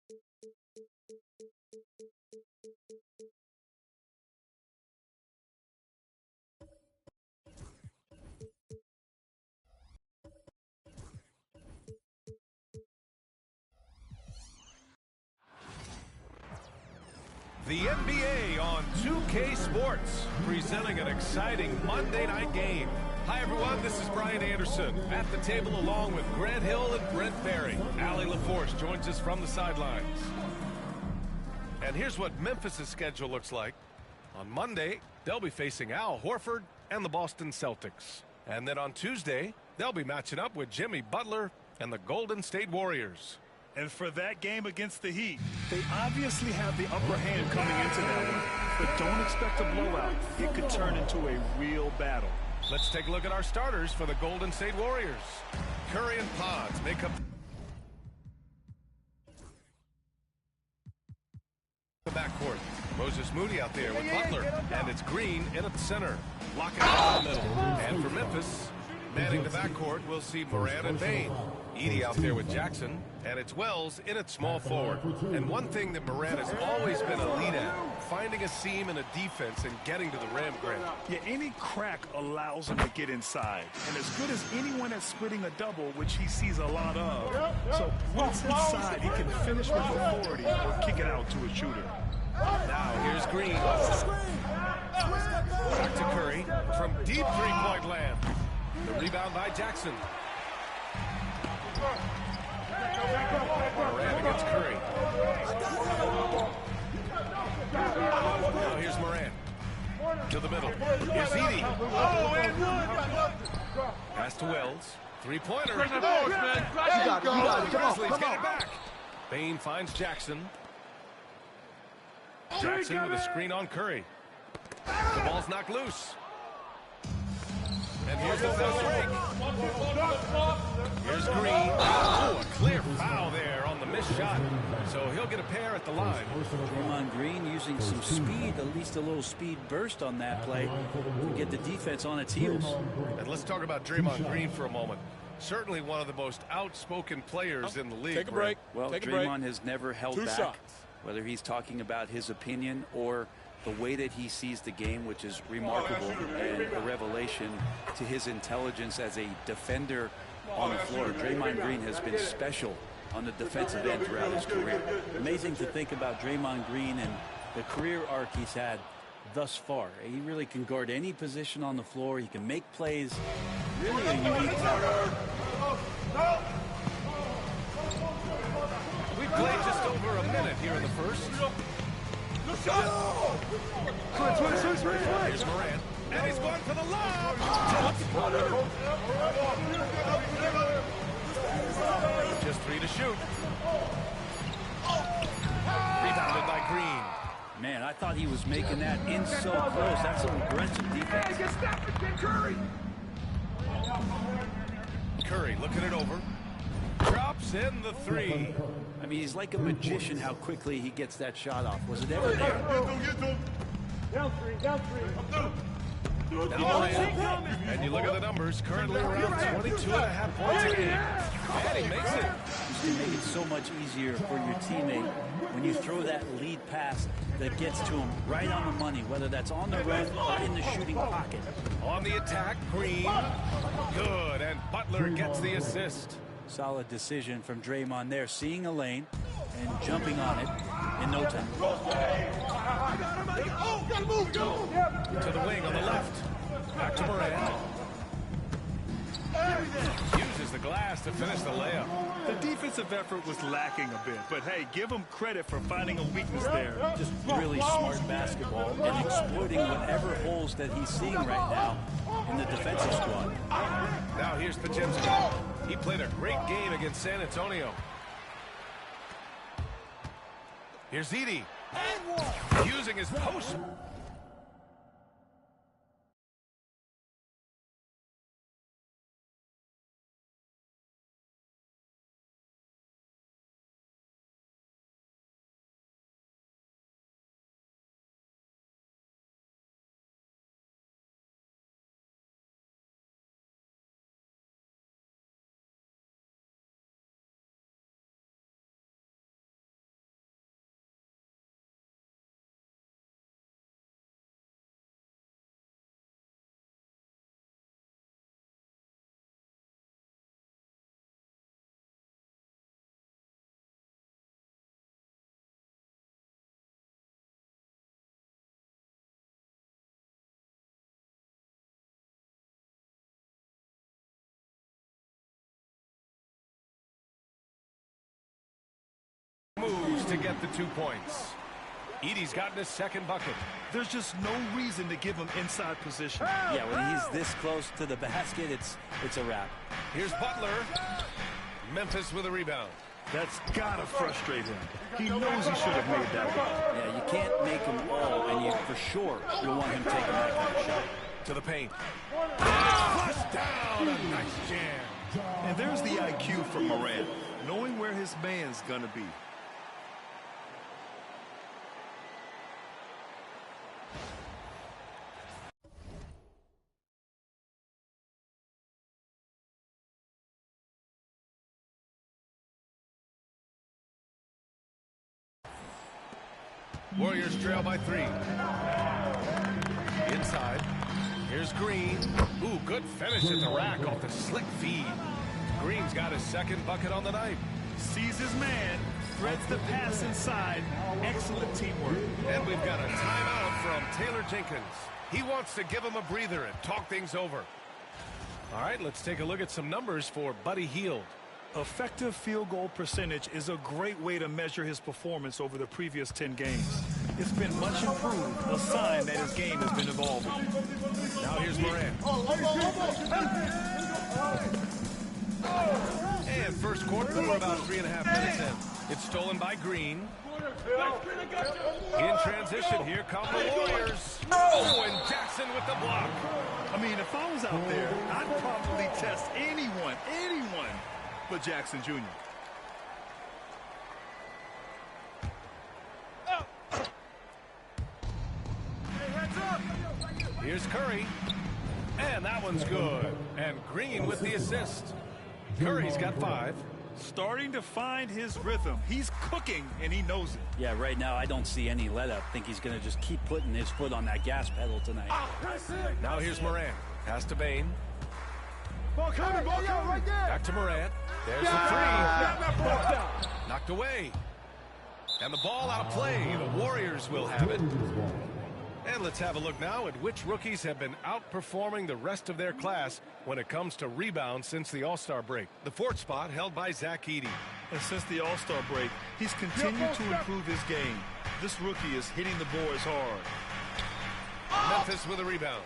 The NBA on 2K Sports, presenting an exciting Monday night game. Hi, everyone. This is Brian Anderson at the table along with Grant Hill and Brent Barry. Allie LaForce joins us from the sidelines. And here's what Memphis' schedule looks like. On Monday, they'll be facing Al Horford and the Boston Celtics. And then on Tuesday, they'll be matching up with Jimmy Butler and the Golden State Warriors. And for that game against the Heat, they obviously have the upper hand coming into that one. But don't expect a blowout. It could turn into a real battle. Let's take a look at our starters for the Golden State Warriors. Curry and Pods make up the backcourt. Moses Moody out there with Butler. And it's Green in at center. Locking out in the middle. And for Memphis, manning the backcourt, we'll see Morant and Bane. Edey out there with Jackson, and it's Wells in at small forward. And one thing that Morant has always been elite at, finding a seam in a defense and getting to the rim, Grant. Yeah, any crack allows him to get inside. And as good as anyone at splitting a double, which he sees a lot of. So once inside, he can finish with authority or kick it out to a shooter. Now here's Green. Back to Curry from deep three-point land. The rebound by Jackson. Morant against Curry. Now here's Morant. To the middle. Here's Edey. Pass to Wells. Three-pointer. You got it. Grizzlies get it back. Bane finds Jackson. Jackson with a screen on Curry. The ball's knocked loose. And here's the foul break. Here's Green. Oh, a clear foul there on the missed shot. So he'll get a pair at the line. Draymond Green using some speed, at least a little speed burst on that play to get the defense on its heels. And let's talk about Draymond Green for a moment. Certainly one of the most outspoken players in the league. Take a break. Well, Take a Draymond break. has never held Two back, shots. whether he's talking about his opinion or the way that he sees the game, which is remarkable and a revelation to his intelligence as a defender on the floor. Draymond Green has been special on the defensive end throughout his career. Amazing to think about Draymond Green and the career arc he's had thus far. He really can guard any position on the floor. He can make plays. Really a unique talent. We've played just over a minute here in the first. Here's Morant. And he's going for the lob. Just 3 to shoot. Rebounded by Green. Man, I thought he was making that in so close. That's some aggressive defense. Curry looking it over. Drops in the 3. I mean, he's like a magician how quickly he gets that shot off. Was it ever there? Now Morant. And you look at the numbers, currently around 22.5 points a game. And he makes it. You can make it so much easier for your teammate when you throw that lead pass that gets to him right on the money, whether that's on the run or in the shooting pocket. On the attack, Green. Good, and Butler gets the assist. Solid decision from Draymond there, seeing a lane and jumping on it in no time. To the wing on the left. Back to Morant. Uses the glass to finish the layup. The defensive effort was lacking a bit, but hey, give him credit for finding a weakness there. Just really smart basketball and exploiting whatever holes that he's seeing right now in the defensive squad. Now here's Podziemski. He played a great game against San Antonio. Here's Edey. Using his post. to get the 2 points. Edey's gotten his second bucket. There's just no reason to give him inside position. Yeah, when he's this close to the basket, it's a wrap. Here's Butler. Memphis with a rebound. That's got to frustrate him. He knows he should have made that one. Yeah, you can't make them all, and you for sure you want him taking that kind of shot. To the paint. Flushed down. A nice jam. And there's the IQ from Morant, knowing where his man's going to be. Warriors trail by 3. Inside. Here's Green. Ooh, good finish at the rack off the slick feed. Green's got his second bucket on the night. Sees his man, threads the pass inside. Excellent teamwork. And we've got a timeout from Taylor Jenkins. He wants to give him a breather and talk things over. All right, let's take a look at some numbers for Buddy Hield. Effective field goal percentage is a great way to measure his performance over the previous 10 games. It's been much improved, a sign that his game has been evolving. Now here's Morant. And first quarter, we're about 3.5 minutes in. It's stolen by Green. In transition, here come the Warriors. Oh, and Jackson with the block. I mean, if I was out there, I'd probably test anyone but Jackson Jr. Here's Curry. And that one's good. And Green with the assist. Curry's got 5. Starting to find his rhythm. He's cooking, and he knows it. Yeah, right now I don't see any let up. I think he's going to just keep putting his foot on that gas pedal tonight. Now here's Morant. Pass to Bane. Ball coming, right there. Back to Morant. There's the 3. Knocked away. And the ball out of play. The Warriors will have it. And let's have a look now at which rookies have been outperforming the rest of their class when it comes to rebounds since the All-Star break. The 4th spot held by Zach Edey. And since the All-Star break, he's continued to improve his game. This rookie is hitting the boards hard. Memphis with a rebound.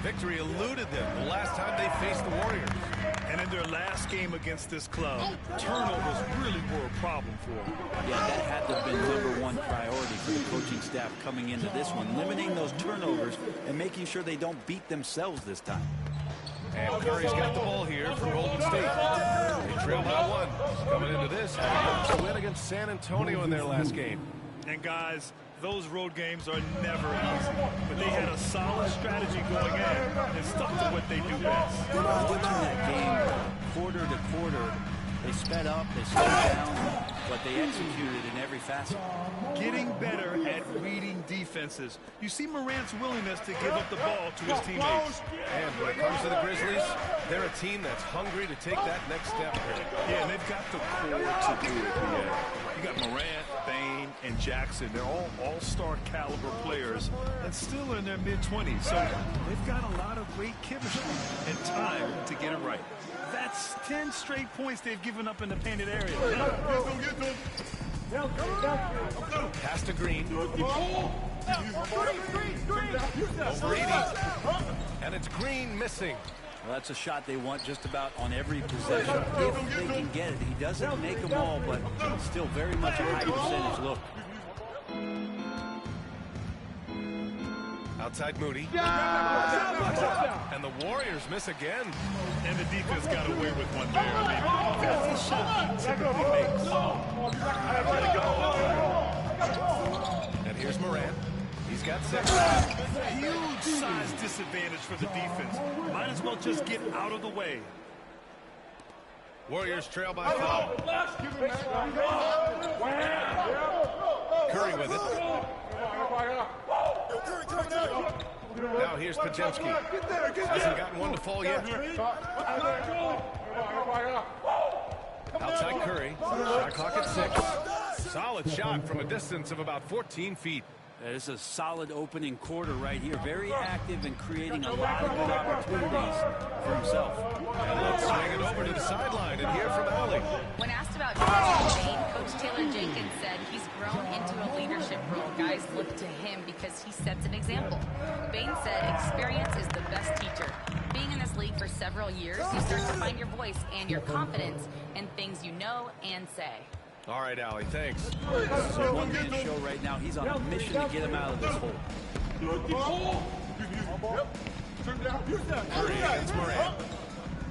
Victory eluded them the last time they faced the Warriors. And in their last game against this club, turnovers really were a problem for them. Yeah, that had to have been #1 priority for the coaching staff coming into this one, limiting those turnovers and making sure they don't beat themselves this time. And Curry's got the ball here for Golden State. They trail by 1. Coming into this, to win against San Antonio in their last game. And guys, those road games are never easy, but they had a solid strategy going in and stuck to what they do best. Watching that game quarter to quarter, they sped up, they slowed down, but they executed in every facet. Getting better at reading defenses. You see Morant's willingness to give up the ball to his teammates. And when it comes to the Grizzlies, they're a team that's hungry to take that next step. Yeah, and they've got the core to do it. Yeah. You got Morant, Bane, and Jackson. They're all all-star caliber players and still in their mid-20s. So they've got a lot of great chemistry and time to get it right. That's 10 straight points they've given up in the painted area. Pass to Green. Over 80. And it's Green missing. Well, that's a shot they want just about on every possession if they can get it. He doesn't make them all, but still very much a high percentage look. Outside Moody. And the Warriors miss again. And the defense got away with one there. I mean, that's a shot he typically makes. And here's Morant. He's got 6. Huge size disadvantage for the defense. Might as well just get out of the way. Warriors trail by 5. Curry with it. Now here's Podziemski. Hasn't gotten one to fall yet. Outside Curry. Shot clock at 6. Solid shot from a distance of about 14 feet. It's a solid opening quarter right here. Very active and creating a lot of good opportunities for himself. And let's swing it over to the sideline and hear from Allie. When asked about Bane, Coach Taylor Jenkins said he's grown into a leadership role. Guys look to him because he sets an example. Bane said experience is the best teacher. Being in this league for several years, you start to find your voice and your confidence in things you know and say. All right, Allie, thanks. This is a one-man show right now. He's on a mission to get him out of this hole. Curry against Morant.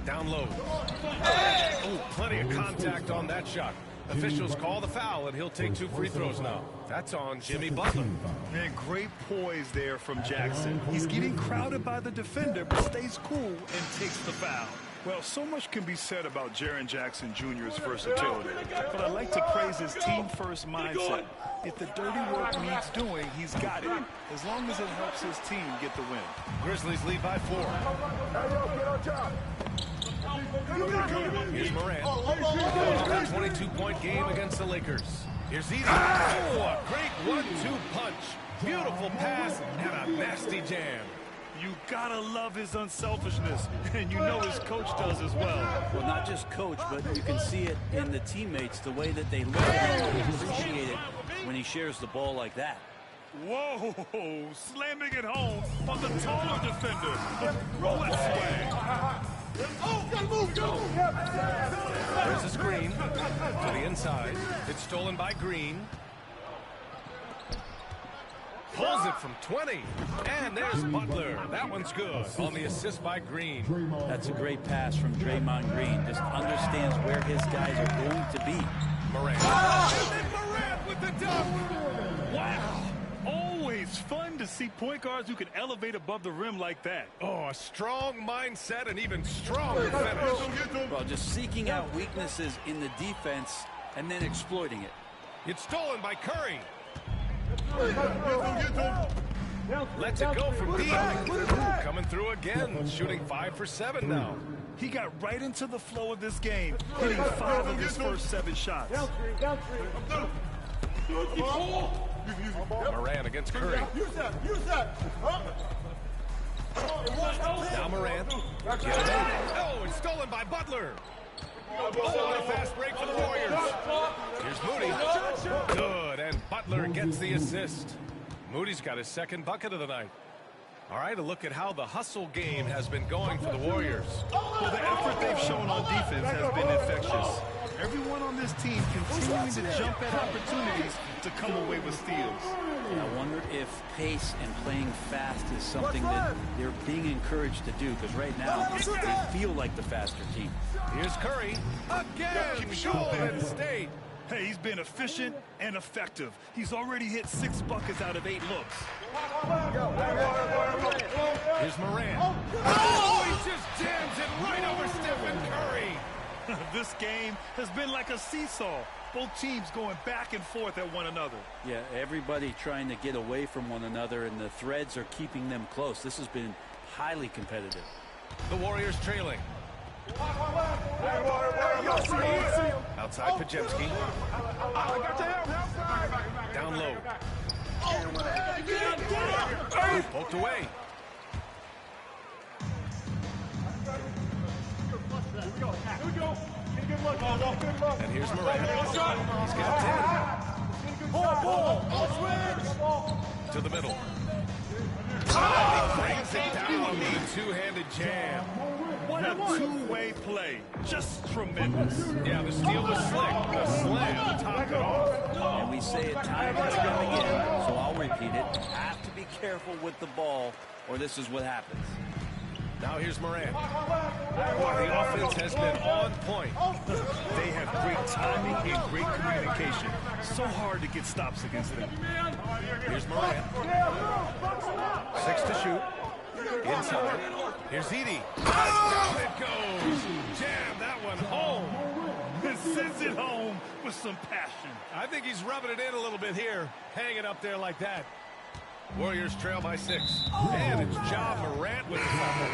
Down low. Oh, plenty of contact on that shot. Officials call the foul, and he'll take 2 free throws now. That's on Jimmy Butler. Man, great poise there from Jackson. He's getting crowded by the defender, but stays cool and takes the foul. Well, so much can be said about Jaren Jackson Jr.'s versatility, but I like to praise his team-first mindset. If the dirty work needs doing, he's got it, as long as it helps his team get the win. Grizzlies lead by 4. Here's Morant. A 22-point game against the Lakers. Here's Edey. Oh, a great 1-2 punch. Beautiful pass and a nasty jam. You gotta love his unselfishness, and you know his coach does as well. Well, not just coach, but you can see it in the teammates, the way that they look at him and appreciate it when he shares the ball like that. Whoa, slamming it home on the taller defender. Roll that swag. There's a screen to the inside. It's stolen by Green. Pulls it from 20. And there's Butler. That one's good on the assist by Green. That's a great pass from Draymond Green. Just understands where his guys are going to be. Morant. And then Morant with the dunk. Wow. Always fun to see point guards who can elevate above the rim like that. Oh, a strong mindset and even stronger finish. Well, just seeking out weaknesses in the defense and then exploiting it. It's stolen by Curry. Lets it go from deep. Coming through again, shooting 5 for 7 now. He got right into the flow of this game, hitting 5 of his first 7 shots. Morant against Curry. Now Morant. Oh, it's stolen by Butler. Oh, what a fast break for the Warriors. Here's Moody. Good, and Butler gets the assist. Moody's got his second bucket of the night. All right, a look at how the hustle game has been going for the Warriors. Well, the effort they've shown on defense has been infectious. Everyone on this team continuing to jump at opportunities to come away with steals. I wonder if pace and playing fast is something that they're being encouraged to do, because right now they feel like the faster team. Here's Curry. Again, Golden State. Hey, he's been efficient and effective. He's already hit 6 buckets out of 8 looks. Here's Morant. Oh, he just jams it right over Stephen Curry. This game has been like a seesaw. Both teams going back and forth at one another. Yeah, everybody trying to get away from one another, and the threads are keeping them close. This has been highly competitive. The Warriors trailing. Outside Pajemski. Down low. Poked away. And here's Morant. He's got 10. To the middle. He brings it down with a two-handed jam. What a two-way play. Just tremendous. Yeah, the steal was slick. The slam topped it off. And we say it time and time again, so I'll repeat it. Have to be careful with the ball, or this is what happens. Now here's Morant. The offense has been on point. They have great timing and great communication. So hard to get stops against them. Here's Morant. 6 to shoot. Inside. Here's Edey. Down it goes. Jam that one home. And sends it home with some passion. I think he's rubbing it in a little bit here. Hang it up there like that. Warriors trail by 6. And it's Ja Morant with the foul.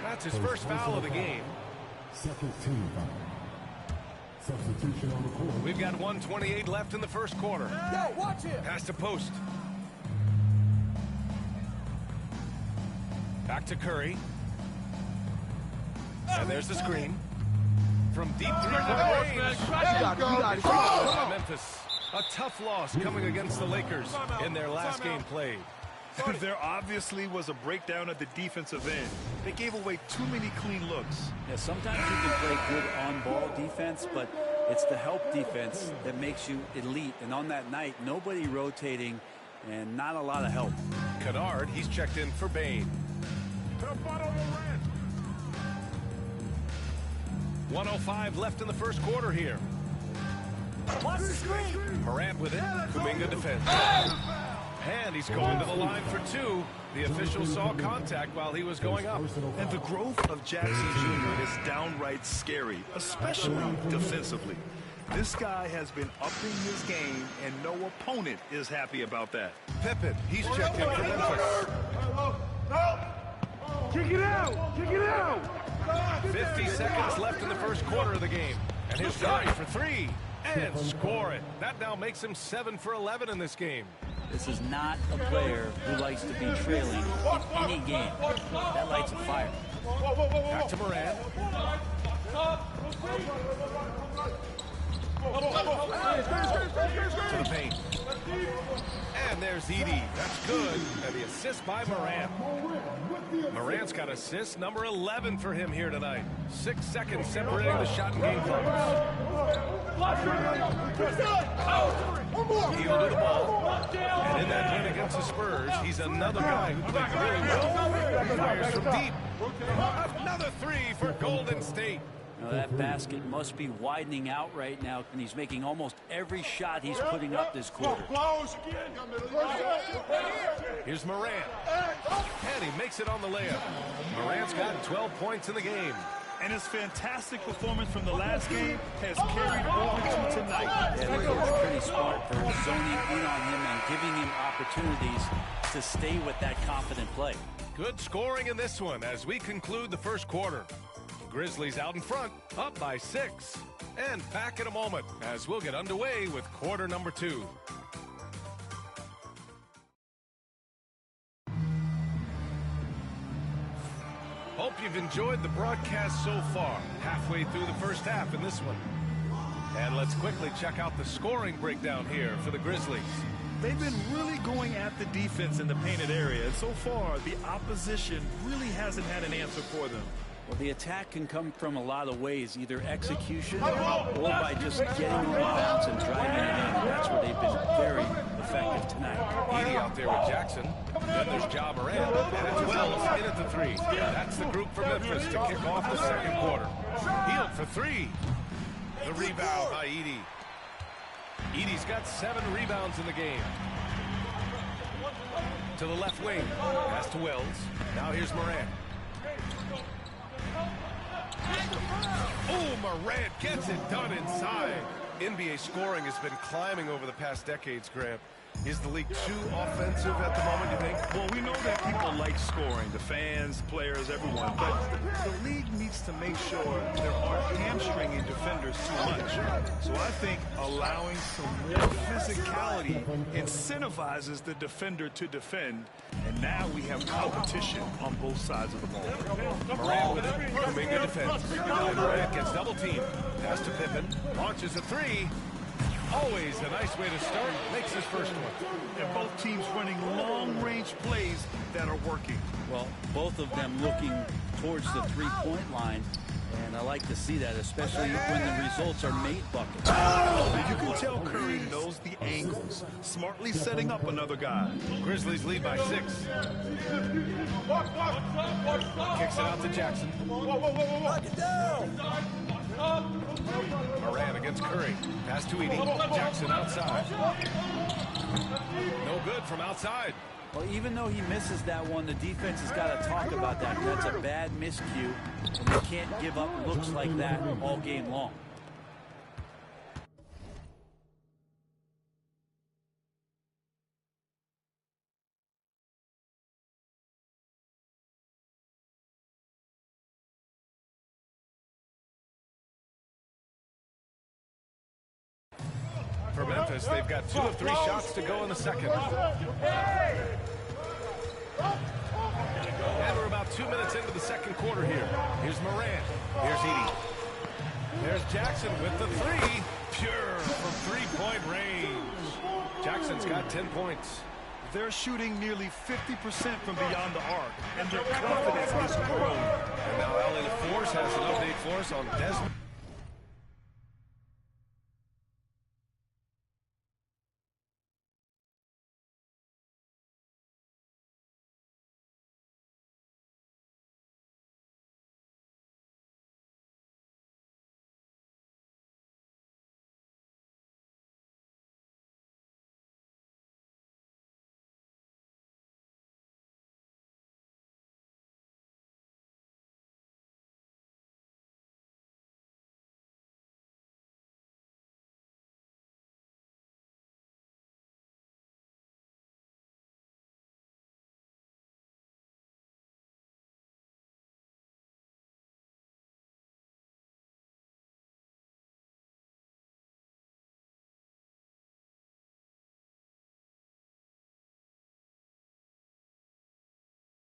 That's his first foul of the game. Second team foul. Substitution on the court. We've got 1:28 left in the first quarter. Watch it. Pass to post. Back to Curry. And there's the screen. from deep three-point range. Memphis, a tough loss coming against the Lakers in their last game played. There obviously was a breakdown at the defensive end. They gave away too many clean looks. Yeah, sometimes you can play good on-ball defense, but it's the help defense that makes you elite. And on that night, nobody rotating and not a lot of help. Kennard, he's checked in for Bane. 1:05 left in the first quarter here. Morant with it. Kuminga defends. And he's going to the line for two. The official saw contact while he was going up. And the growth of Jackson Jr. is downright scary, especially defensively. This guy has been upping his game, and no opponent is happy about that. Pippen, he's checked in for Memphis. Kick it out! Kick it out! 50 seconds left in the first quarter of the game. And here's Curry for three. And score it. That now makes him 7 for 11 in this game. This is not a player who likes to be trailing in any game. That lights a fire. Back to Morant. To the paint. And there's Edey. That's good. And the assist by Morant. Morant's got assist number 11 for him here tonight. 6 seconds separating the shot and game clock. He'll do the ball. And in that win against the Spurs, he's another guy who played really well. Fires from deep. Another three for Golden State. Now that basket must be widening out right now, and he's making almost every shot he's putting up this quarter. Here's Morant. And he makes it on the layup. Morant's got 12 points in the game. And his fantastic performance from the last game has carried over to tonight. Yeah, the coach pretty smart for zoning in on him and giving him opportunities to stay with that confident play. Good scoring in this one as we conclude the first quarter. Grizzlies out in front, up by 6. And back in a moment as we'll get underway with quarter number 2. Hope you've enjoyed the broadcast so far. Halfway through the first half in this one. And let's quickly check out the scoring breakdown here for the Grizzlies. They've been really going at the defense in the painted area. And so far, the opposition really hasn't had an answer for them. Well, the attack can come from a lot of ways, either execution or by just getting on bounce and driving it in. That's where they've been very effective tonight. Edey out there with Jackson. Then there's Ja Morant. And it's Wells in at the 3. That's the group for Memphis to kick off the second quarter. Hield for 3. The rebound by Edey. Edey's got 7 rebounds in the game. To the left wing. Pass to Wells. Now here's Morant. Oh, Morant gets it done inside. NBA scoring has been climbing over the past decades, Grant. Is the league too offensive at the moment, you think? Well, we know that people like scoring, the fans, players, everyone, but the league needs to make sure there aren't hamstringing defenders too much. So I think allowing some more physicality incentivizes the defender to defend, and now we have competition on both sides of the ball. Morant with it. Kuminga defense. Morant gets double teamed. Pass to Pippen. Launches a 3. Always a nice way to start. Makes his first one. And both teams running long-range plays that are working. Well, both of them looking towards the three-point line. And I like to see that, especially when the results are made buckets. You can tell Curry knows the angles, smartly setting up another guy. Grizzlies lead by 6. Kicks it out to Jackson. Knock it down! Morant against Curry. Pass to Edey. Jackson outside. No good from outside. Well, even though he misses that one, the defense has got to talk about that. That's a bad miscue, and they can't give up looks like that all game long. For Memphis, they've got 2 of 3 shots to go in the second. And we're about 2 minutes into the second quarter here. Here's Morant. Here's Edey. There's Jackson with the three. Pure from three-point range. Jackson's got 10 points. They're shooting nearly 50% from beyond the arc, and their confidence is growing. And now Allie LaForce has an update for us on Desmond.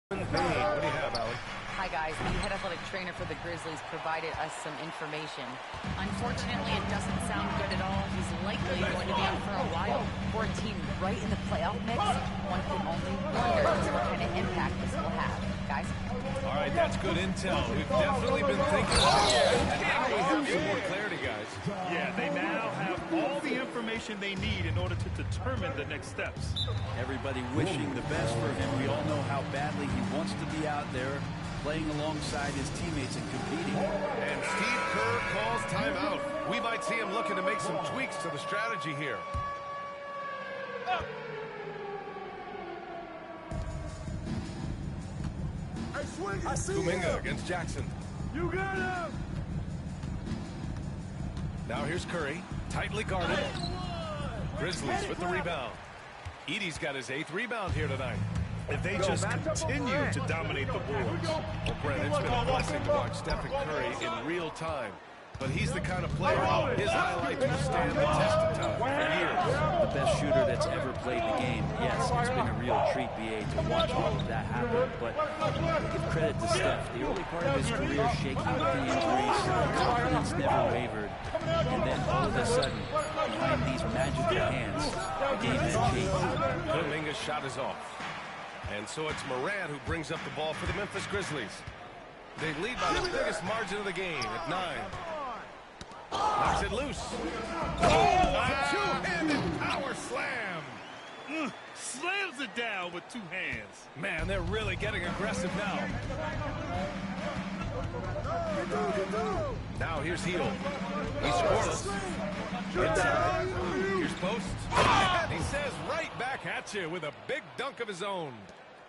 What do you have, Allie? Hi, guys. The head athletic trainer for the Grizzlies provided us some information. Unfortunately, it doesn't sound good at all. He's likely going to be out for a while. For a team right in the playoff mix, one can only wonder just what kind of impact this will have. Guys? All right, that's good intel. We've definitely been thinking about it. And now we have some more clarity, guys. Yeah, they now have all the information they need in order to determine the next steps. Everybody wishing the best for him. We all know how badly he wants to be out there playing alongside his teammates and competing. And Steve Kerr calls timeout. We might see him looking to make some tweaks to the strategy here. Kuminga against Jackson. You got him! Now here's Curry, tightly guarded. Grizzlies with the rebound. Edey's got his 8th rebound here tonight. If they just continue to dominate the boards. Well, Brent, it's been a blessing to watch Stephen Curry in real time. But he's the kind of player, his highlights will stand the test of time for years. The best shooter that's ever played the game. Yes, it's been a real treat, BA, to watch all of that happen. But give credit to Steph. The early part of his career shaky with the injuries. Confidence never wavered. And then all of a sudden, behind these magical hands, the game had changed. Kuminga's shot is off. And so it's Morant who brings up the ball for the Memphis Grizzlies. They lead by the biggest margin of the game at 9. Knocks it loose. Oh, a two-handed power slam. Slams it down with 2 hands. Man, they're really getting aggressive now. Now here's Hield. He's scoreless. Inside. Here's Post. And he says right back at you with a big dunk of his own.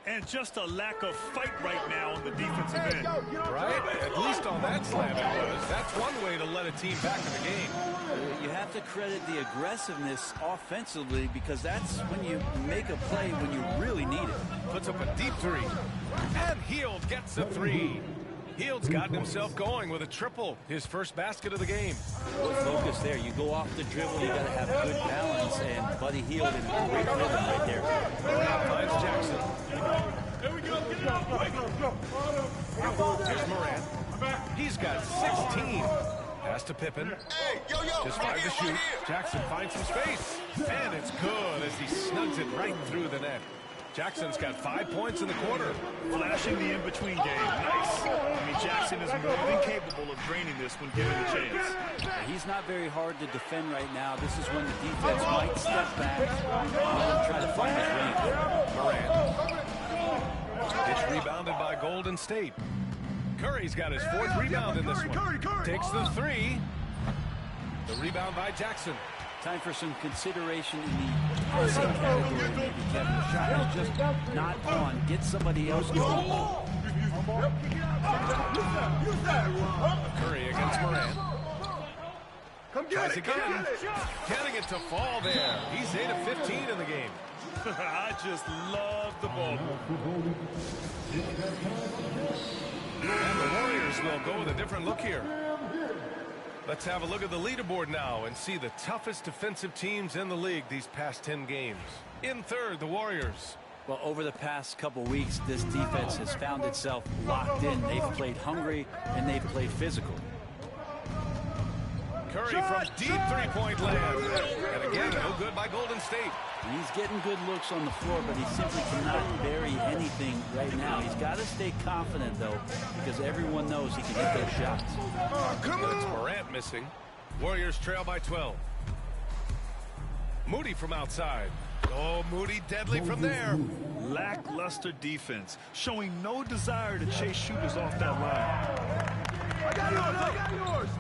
And just a lack of fight right now on the defensive end. Right? At least on that slam it was. That's one way to let a team back in the game. You have to credit the aggressiveness offensively because that's when you make a play when you really need it. Puts up a deep three. And Hield gets a 3. Hield's gotten himself going with a triple, his first basket of the game. Good focus there. You go off the dribble, you got to have good balance, and Buddy Hield in great rhythm right there. Morant finds Jackson. Here we go. Here's Morant. He's got 16. Pass to Pippen. Just 5 to shoot. Jackson finds some space. And it's good as he snugs it right through the net. Jackson's got 5 points in the quarter. Flashing the in-between game. Nice. I mean, Jackson is more than capable of draining this when given the chance. He's not very hard to defend right now. This is when the defense might step back and try to find his range. Morant. It's rebounded by Golden State. Curry's got his 4th rebound in this one. Takes the 3. The rebound by Jackson. Time for some consideration in the passing category, maybe, Kevin. The shot is just not on. Get somebody else going. Curry against Morant. Tries again. Getting it to fall there. He's 8 of 15 in the game. I just love the ball. And the Warriors will go with a different look here. Let's have a look at the leaderboard now and see the toughest defensive teams in the league these past 10 games. In third, the Warriors. Well, over the past couple weeks, this defense has found itself locked in. They've played hungry and they've played physical. Curry from deep three-point land. And again, no good by Golden State. He's getting good looks on the floor, but he simply cannot bury anything right now. He's got to stay confident, though, because everyone knows he can hit those shots. Come on! It's Morant missing. Warriors trail by 12. Moody from outside. Oh, Moody deadly from there. Lackluster defense, showing no desire to chase shooters off that line. I got yours. I got yours.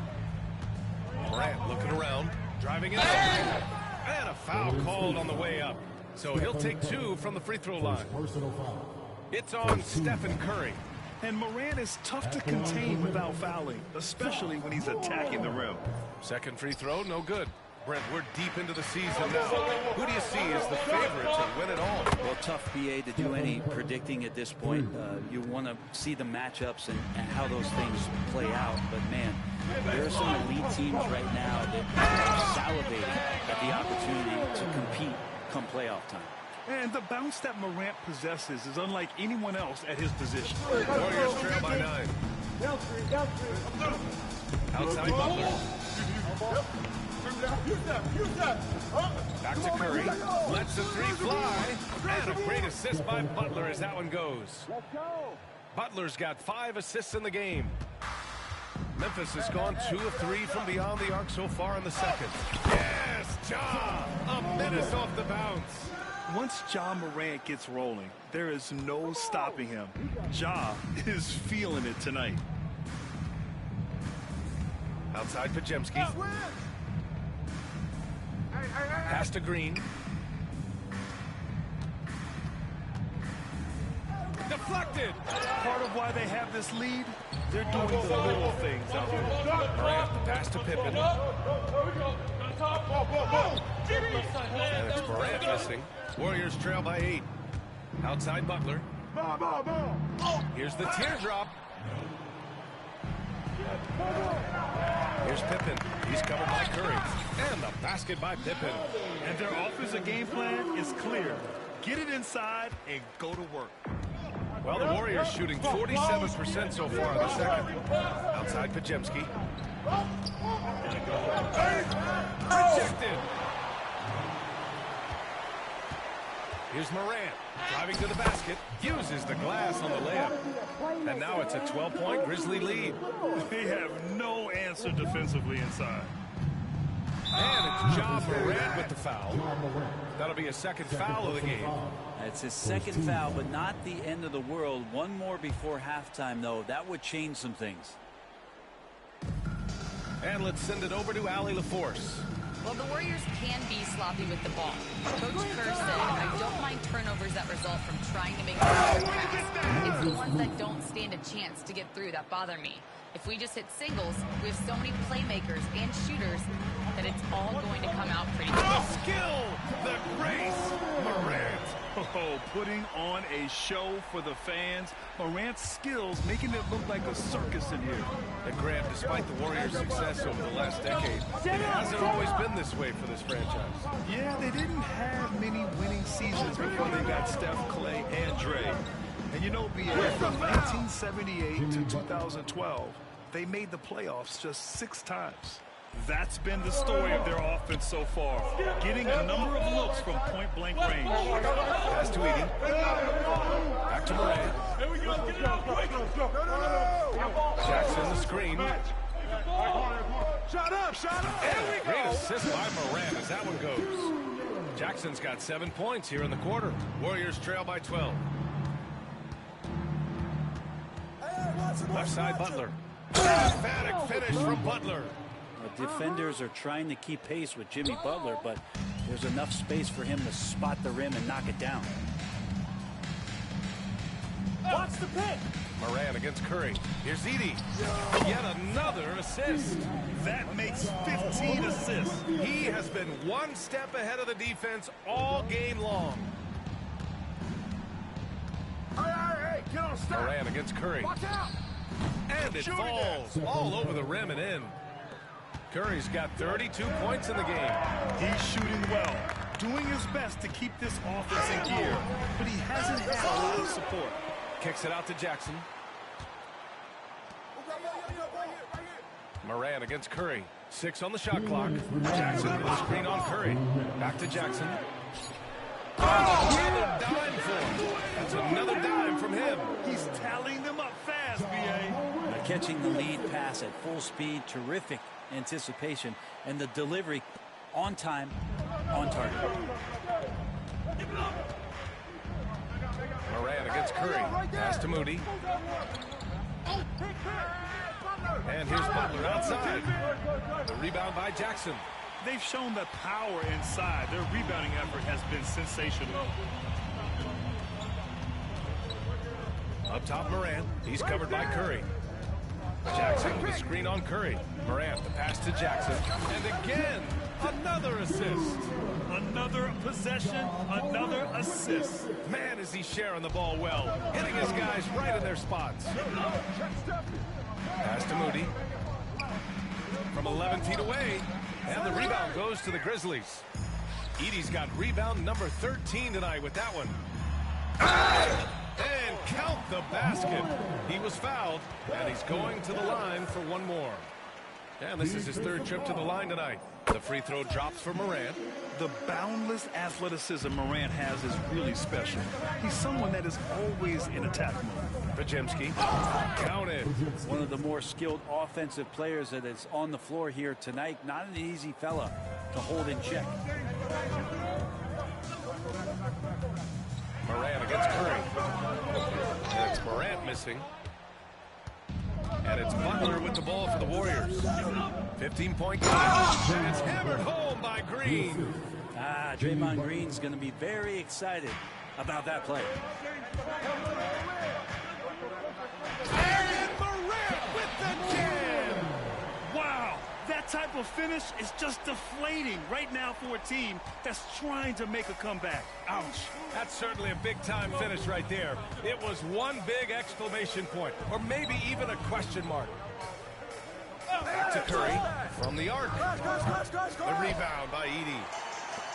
Morant looking around, driving it. And a foul called on the way up. So he'll take 2 from the free throw line. Personal foul. It's on Stephen Curry. And Morant is tough to contain without fouling, especially when he's attacking the rim. Second free throw, no good. Brent, we're deep into the season now. Who do you see as the favorite to win it all? Well, tough, BA, to do any predicting at this point. You want to see the matchups and how those things play out. But, man, there are some elite teams right now that are salivating at the opportunity to compete come playoff time. And the bounce that Morant possesses is unlike anyone else at his position. Warriors trail by 9. Outside Butler. Back to Curry. Lets the 3 fly. And a great assist by Butler as that one goes. Butler's got 5 assists in the game. Memphis has gone 2 of 3 from beyond the arc so far in the second. Yes, Ja! A menace off the bounce. Once Ja Morant gets rolling, there is no stopping him. Ja is feeling it tonight. Outside Pajemski. Pass to Green. Deflected. Part of why they have this lead, they're doing the little things out there. Morant, the pass to Pippen. And it's Morant missing. Warriors trail by 8. Outside Butler. Here's the teardrop. Here's Pippen. He's covered by Curry. And the basket by Pippen. And their offensive game plan is clear. Get it inside and go to work. Well, the Warriors shooting 47% so far in the second. Outside Pajemski. Rejected. Here's Morant. Driving to the basket. Uses the glass on the layup. And now it's a 12-point Grizzly lead. They have no answer defensively inside. And it's Ja Morant with the foul. That'll be a second foul of the game. It's his second foul, but not the end of the world. One more before halftime, though. That would change some things. And let's send it over to Allie LaForce. Well, the Warriors can be sloppy with the ball. Coach Kerr said, I don't mind turnovers that result from trying to make the pass. It's the ones that don't stand a chance to get through that bother me. If we just hit singles, we have so many playmakers and shooters that it's all going to come out pretty good. The skill, the grace, Morant. Oh, putting on a show for the fans. Morant's skills making it look like a circus in here. And Grant, despite the Warriors' success over the last decade, it hasn't always been this way for this franchise. Yeah, they didn't have many winning seasons before they got Steph, Clay, and Dre. And you know, BA, from 1978 to 2012, they made the playoffs just 6 times. That's been the story of their offense so far, getting a number of looks from point-blank range. Pass to Edey. Back to Morant. Here we go. Get it out quick. Jackson the screen. Shut up. And a great assist by Morant as that one goes. Jackson's got 7 points here in the quarter. Warriors trail by 12. Left side Butler. Emphatic finish from Butler. Defenders are trying to keep pace with Jimmy Butler, but there's enough space for him to spot the rim and knock it down. Watch the pick. Morant against Curry. Here's Edey. Yet another assist. That makes 15 assists. He has been one step ahead of the defense all game long. Hey, get on stop. Morant against Curry. Watch out. And it falls all over the rim and in. Curry's got 32 points in the game. He's shooting well, doing his best to keep this offense in gear, but he hasn't had a lot of support. Kicks it out to Jackson. Morant against Curry. 6 on the shot clock. Jackson with a screen on Curry. Back to Jackson. Another dime for him. That's another dime from him. He's tallying them up fast, B.A. Catching the lead pass at full speed, terrific anticipation, and the delivery on time, on target. Morant against Curry. Pass to Moody. And here's Butler outside. The rebound by Jackson. They've shown the power inside. Their rebounding effort has been sensational. Up top, Morant. He's covered by Curry. Jackson with a screen on Curry. Morant, the pass to Jackson. And again, another assist. Another possession, another assist. Man, is he sharing the ball well. Hitting his guys right in their spots. Pass to Moody. From 11 feet away. And the rebound goes to the Grizzlies. Edey's got rebound number 13 tonight with that one. And count the basket. He was fouled, and he's going to the line for one more. And this is his 3rd trip to the line tonight. The free throw drops for Morant. The boundless athleticism Morant has is really special. He's someone that is always in attack mode. Podziemski. Counted. One of the more skilled offensive players that is on the floor here tonight. Not an easy fella to hold in check. Morant against Curry. And it's Morant missing. And it's Butler with the ball for the Warriors. 15-point game. And it's hammered home by Green. Draymond Green's going to be very excited about that play. And Morant with the jam. Wow, that type of finish is just deflating right now for a team that's trying to make a comeback. Ouch. That's certainly a big-time finish right there. It was one big exclamation point, or maybe even a question mark. Back to Curry from the arc. The rebound by Edey.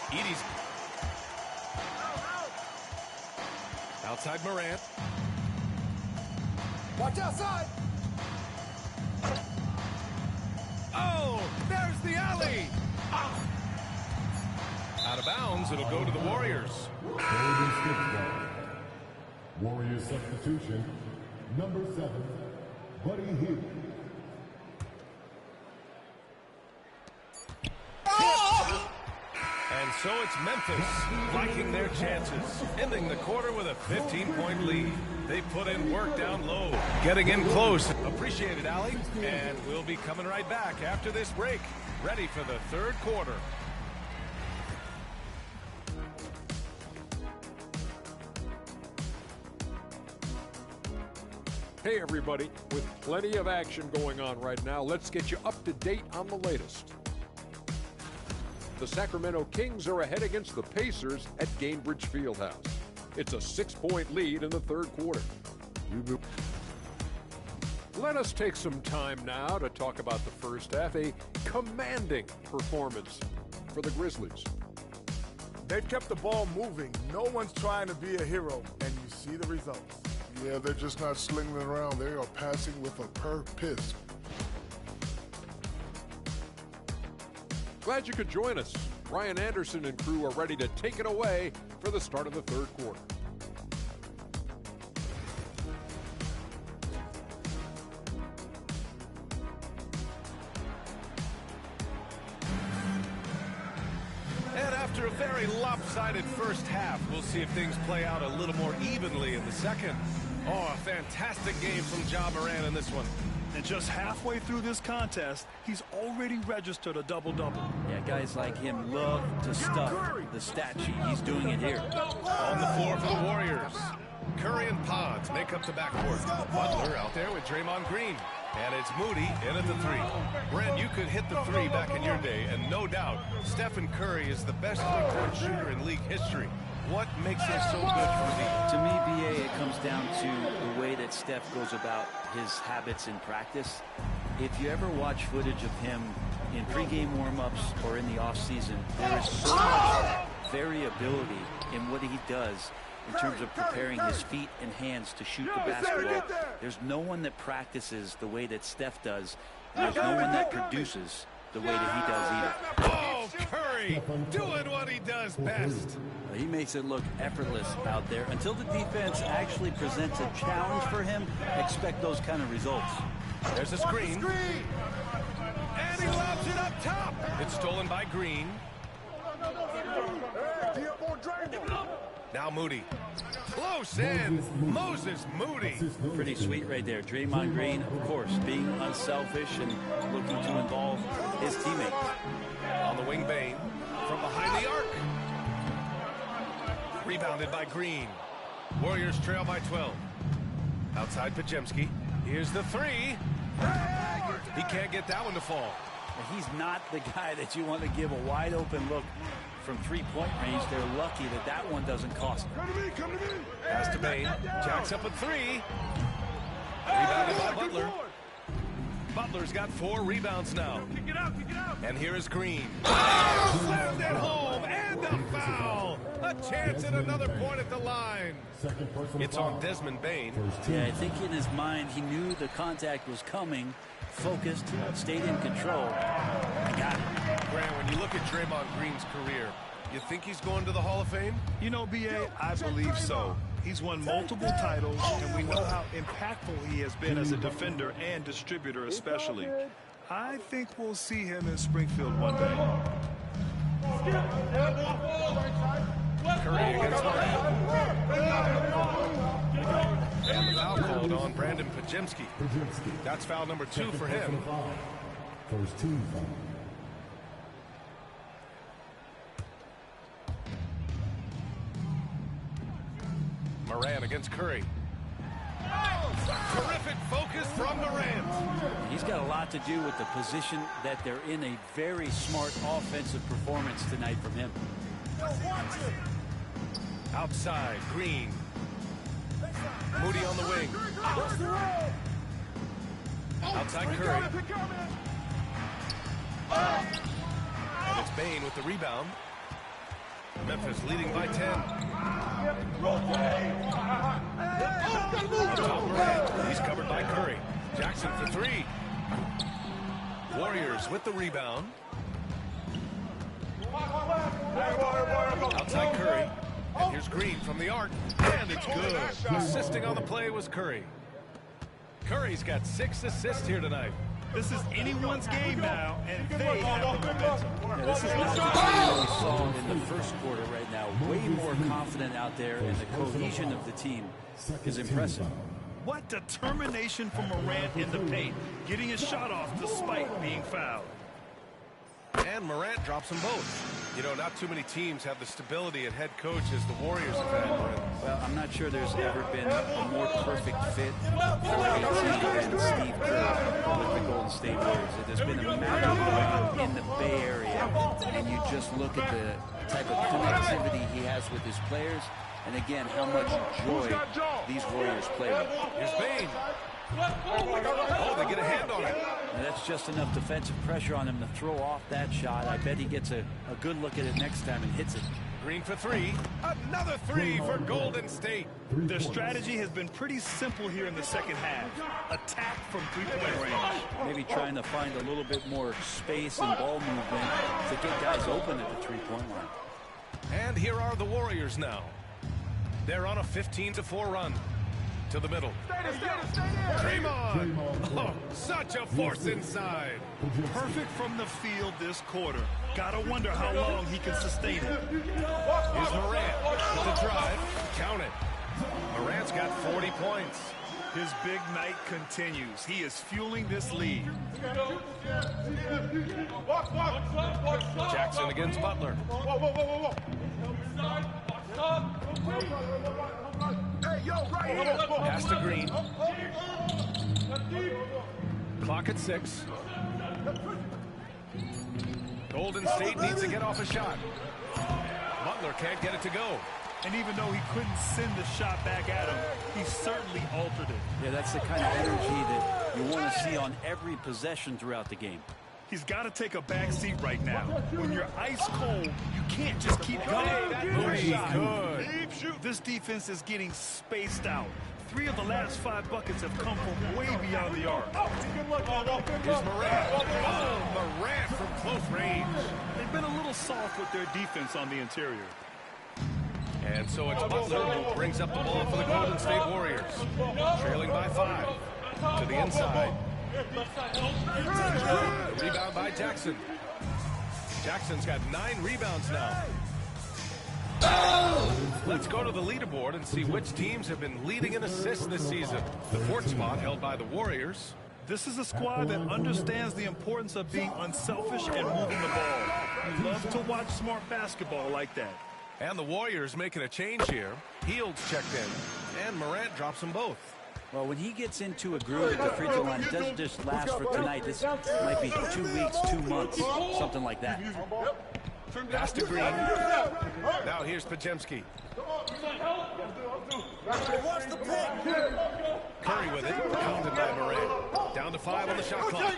Edey's outside Morant. Watch outside. Oh, there's the alley. Out of bounds, it'll go to the Warriors. Warriors substitution, number 7, Buddy Hield. And so it's Memphis liking their chances, ending the quarter with a 15-point lead. They put in work down low, getting in close. Appreciate it, Allie. And we'll be coming right back after this break, ready for the 3rd quarter. Hey everybody, with plenty of action going on right now, let's get you up to date on the latest. The Sacramento Kings are ahead against the Pacers at Gainbridge Fieldhouse. It's a 6-point lead in the 3rd quarter. Let us take some time now to talk about the first half, a commanding performance for the Grizzlies. They've kept the ball moving. No one's trying to be a hero, and you see the results. Yeah, they're just not slinging it around. They are passing with a purpose. Glad you could join us. Brian Anderson and crew are ready to take it away for the start of the 3rd quarter. And after a very lopsided first half, we'll see if things play out a little more evenly in the second. Oh, a fantastic game from Ja Morant in this one. And just halfway through this contest, he's already registered a double-double. Yeah, guys like him love to stuff the stat sheet. He's doing it here. On the floor for the Warriors. Curry and Pods make up the backcourt. Butler out there with Draymond Green. And it's Moody in at the 3. Brent, you could hit the 3 back in your day, and no doubt, Stephen Curry is the best three-point shooter in league history. What makes him so good for me? To me, BA, it comes down to the way that Steph goes about his habits in practice. If you ever watch footage of him in pregame warm-ups or in the offseason, there is so much variability in what he does in terms of preparing his feet and hands to shoot the basketball. There's no one that practices the way that Steph does. And there's no one that produces the way that he does either. Oh, Curry doing what he does best. He makes it look effortless out there. Until the defense actually presents a challenge for him, expect those kind of results. There's a screen. And he lobs it up top. It's stolen by Green. Now Moody. Close in. Moses Moody. Pretty sweet right there. Draymond Green, of course, being unselfish and looking to involve his teammates. On the wing, Bane. From behind the arc. Rebounded by Green. Warriors trail by 12. Outside Podziemski. Here's the three. He can't get that one to fall. He's not the guy that you want to give a wide open look from three-point range. They're lucky that that one doesn't cost them. Pass to Bane. Jacks up a three. Rebounded by Butler. Butler's got 4 rebounds now. Kick it out. And here is Green. Oh, slammed it home and a foul. A chance at another point at the line. It's on Desmond Bane. Yeah, I think in his mind he knew the contact was coming, focused, stayed in control, and got it. Grant, when you look at Draymond Green's career, you think he's going to the Hall of Fame? You know, B.A., I believe so. He's won multiple titles, and we know how impactful he has been as a defender and distributor especially. I think we'll see him in Springfield one day. Curry against Morant. And the foul called on Brandon Podziemski. That's foul number 2 for him. First team foul. Morant against Curry. Terrific focus from Morant. He's got a lot to do with the position that they're in. A very smart offensive performance tonight from him. Outside, Green. Moody on the wing. Outside Curry. And it's Bane with the rebound. Memphis leading by 10. Up top, Morant. He's covered by Curry. Jackson for 3. Warriors with the rebound. Outside Curry. And here's Green from the arc. And it's good. Assisting on the play was Curry. Curry's got 6 assists here tonight. This is anyone's game now, and they have the momentum. Yeah, this is not the game we saw in the first quarter right now. Way more confident out there, and the cohesion of the team is impressive. What determination from Morant in the paint, getting his shot off despite being fouled. And Morant drops them both. You know, not too many teams have the stability at head coach as the Warriors have had. Well, I'm not sure there's ever been a more perfect fit for a team than Steve Kerr with the Golden State Warriors. There's been a matter going on in the Bay Area, and you just look at the type of connectivity he has with his players, and again, how much joy these Warriors play with. Here's Bane. Oh, they get a hand on it. And that's just enough defensive pressure on him to throw off that shot. I bet he gets a good look at it next time and hits it. Green for 3. Another 3 for Golden State. Their strategy has been pretty simple here in the second half. Attack from three-point range. Maybe trying to find a little bit more space and ball movement to get guys open at the three-point line. And here are the Warriors now. They're on a 15-4 run. To the middle. Draymond. Oh, such a force inside. Perfect from the field this quarter. Gotta wonder how long he can sustain it. Here's Morant with the drive. Count it. Morant's got 40 points. His big night continues. He is fueling this lead. Jackson against Butler. Pass to Green. Clock at 6. Golden State needs to get off a shot. Butler can't get it to go. And even though he couldn't send the shot back at him, he certainly altered it. Yeah, that's the kind of energy that you want to see on every possession throughout the game. He's got to take a back seat right now. When you're ice cold, you can't just keep going. Good. This defense is getting spaced out. 3 of the last 5 buckets have come from way beyond the arc. Here's Morant. Oh, Morant from close range. They've been a little soft with their defense on the interior. And so it's Butler who brings up the ball for the Golden State Warriors. Trailing by 5. To the inside. Rebound by Jackson. Jackson's got 9 rebounds now. Let's go to the leaderboard and see which teams have been leading in assists this season. The 4th spot held by the Warriors. This is a squad that understands the importance of being unselfish and moving the ball. You love to watch smart basketball like that. And the Warriors making a change here. Hields checked in, and Morant drops them both. Well, when he gets into a groove at the free throw line, it doesn't just last for tonight. This might be 2 weeks, 2 months, something like that. Pass to Green. Now here's Podziemski. Curry with it. Pounded by Morant. Down to 5 on the shot clock.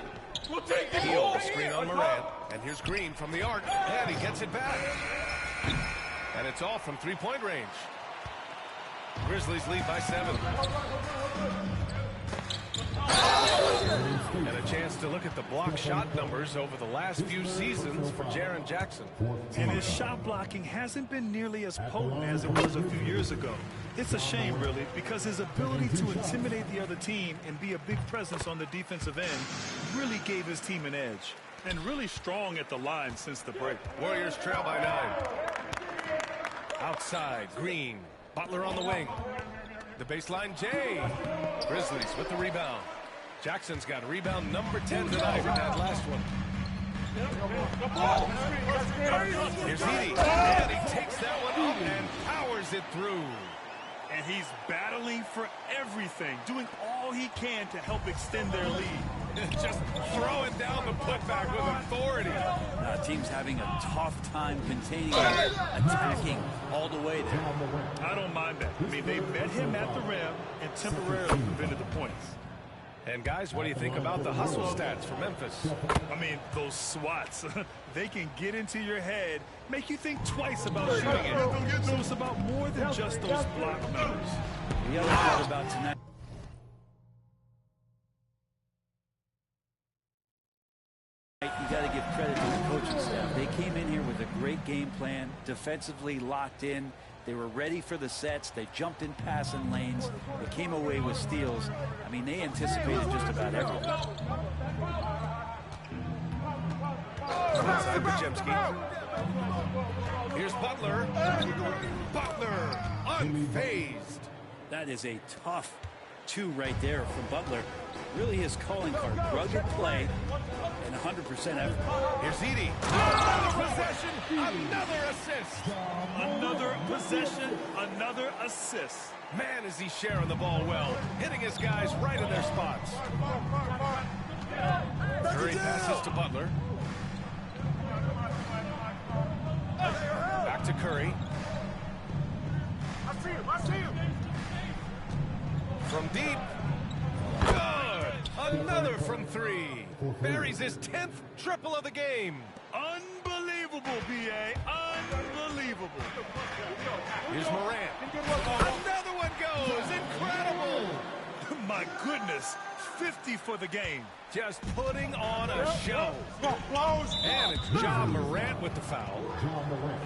Hield the screen on Morant. And here's Green from the arc. And he gets it back. And it's all from 3-point range. Grizzlies lead by 7. And a chance to look at the block shot numbers over the last few seasons for Jaren Jackson. And his shot blocking hasn't been nearly as potent as it was a few years ago. It's a shame, really, because his ability to intimidate the other team and be a big presence on the defensive end really gave his team an edge. And really strong at the line since the break. Warriors trail by 9. Outside, Green. Butler on the wing. The baseline, Jay. Grizzlies with the rebound. Jackson's got rebound number 10 tonight in that last one. Here's Edey. And he takes that one up and powers it through. And he's battling for everything, doing all he can to help extend their lead. Just throwing down the putback with authority. Team's having a tough time containing him, attacking all the way there. I don't mind that. I mean, they met him at the rim and temporarily prevented the points. And guys, what do you think about the hustle stats for Memphis? I mean, those swats, they can get into your head, make you think twice about shooting it. So it's about more than just those block numbers. The other part about tonight. You got to give credit to the coaching staff. They came in here with a great game plan, defensively locked in. They were ready for the sets. They jumped in passing lanes. They came away with steals. I mean, they anticipated just about everything. Inside Podziemski. Here's Butler. Butler unfazed. That is a tough 2 right there from Butler. Really his calling card. Rugged play and 100% effort. Here's Edey. Another possession, another assist. Another possession, another assist. Man, is he sharing the ball well, hitting his guys right in their spots. Curry passes to Butler. Back to Curry. I see him. From deep. Good. Another from 3. Buries his 10th triple of the game. Unbelievable, B.A. Unbelievable. Here's Morant. Another one goes. Incredible. My goodness. 50 for the game. Just putting on a show. And it's Ja Morant with the foul.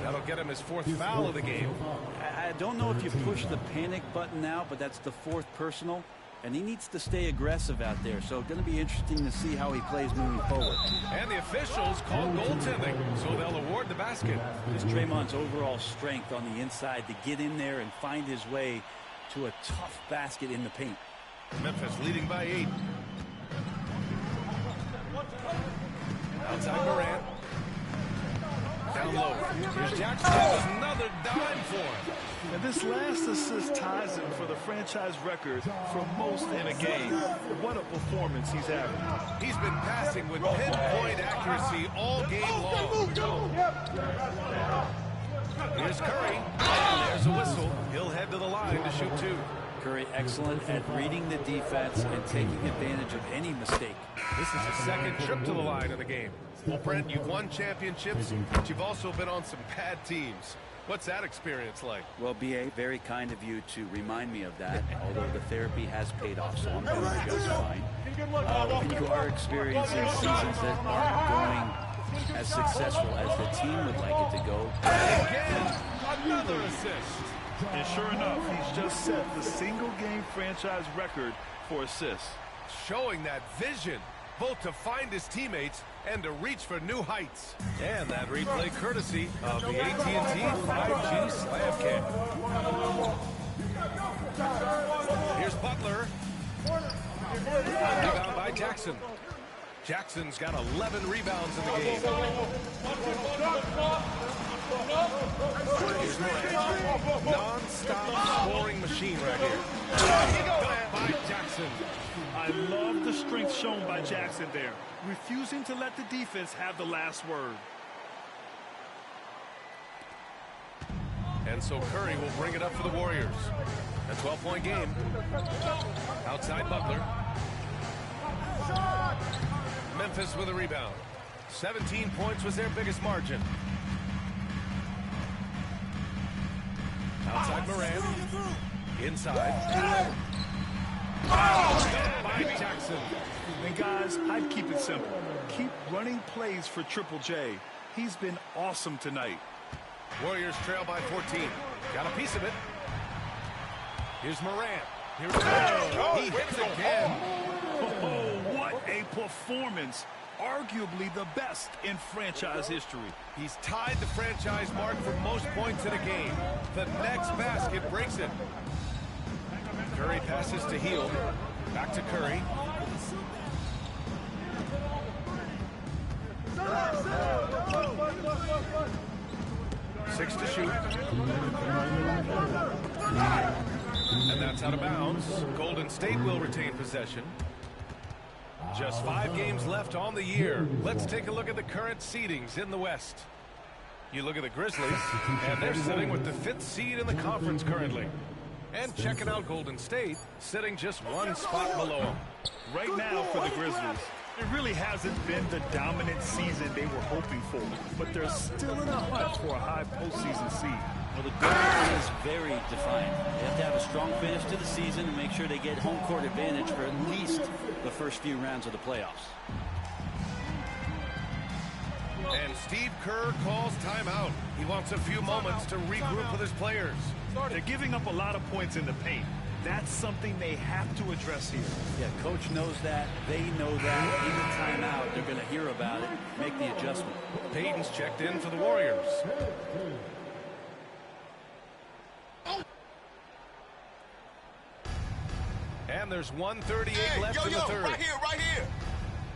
That'll get him his 4th foul of the game. I don't know if you push the panic button now, but that's the 4th personal. And he needs to stay aggressive out there. So going to be interesting to see how he plays moving forward. And the officials call goaltending, so they'll award the basket. It's Draymond's overall strength on the inside to get in there and find his way to a tough basket in the paint. Memphis leading by 8. Outside Morant. Down low. Here's Jackson. Another dime for him. And this last assist ties him for the franchise record for most in a game. What a performance he's having. He's been passing with pinpoint accuracy all game long. Here's Curry. And there's a whistle. He'll head to the line to shoot 2. Curry excellent at reading the defense and taking advantage of any mistake. This is his 2nd trip to the line in the game. Well, Brent, you've won championships, but you've also been on some bad teams. What's that experience like? Well, B.A., very kind of you to remind me of that, although the therapy has paid off, so I'm doing just fine. When you are experiencing seasons that aren't going as successful as the team would like it to go. Again, another assist. And sure enough, he's just set the single-game franchise record for assists. Showing that vision, both to find his teammates and to reach for new heights. And that replay courtesy of the AT&T 5G Slam Cam. Here's Butler. Rebound by Jackson. Jackson's got 11 rebounds in the game. Here's Morant. Non-stop scoring machine right here. Dunked by Jackson. I love the strength shown by Jackson there, refusing to let the defense have the last word. And so Curry will bring it up for the Warriors. A 12-point game. Outside Butler. Memphis with a rebound. 17 points was their biggest margin. Outside Morant. Inside. By Jackson. And guys, I'd keep it simple. Keep running plays for Triple J. He's been awesome tonight. Warriors trail by 14. Got a piece of it. Here's Morant. Here's he hits again. Oh, what a performance. Arguably the best in franchise history. He's tied the franchise mark for most points in a game. The next basket breaks it. Curry passes to Hield. Back to Curry. Six to shoot. And that's out of bounds. Golden State will retain possession. Just 5 games left on the year. Let's take a look at the current seedings in the West. You look at the Grizzlies, and they're sitting with the 5th seed in the conference currently. And checking out Golden State, sitting just 1 spot below them. Right now for the Grizzlies, it really hasn't been the dominant season they were hoping for, but they're still in the hunt for a high postseason seed. Well, the goal is very defined. They have to have a strong finish to the season and make sure they get home court advantage for at least the first few rounds of the playoffs. And Steve Kerr calls timeout. He wants a few moments to regroup with his players. They're giving up a lot of points in the paint. That's something they have to address here. Yeah, coach knows that. They know that. In the timeout, they're going to hear about it, make the adjustment. Payton's checked in for the Warriors. And there's 1:38 left in the third. Right here.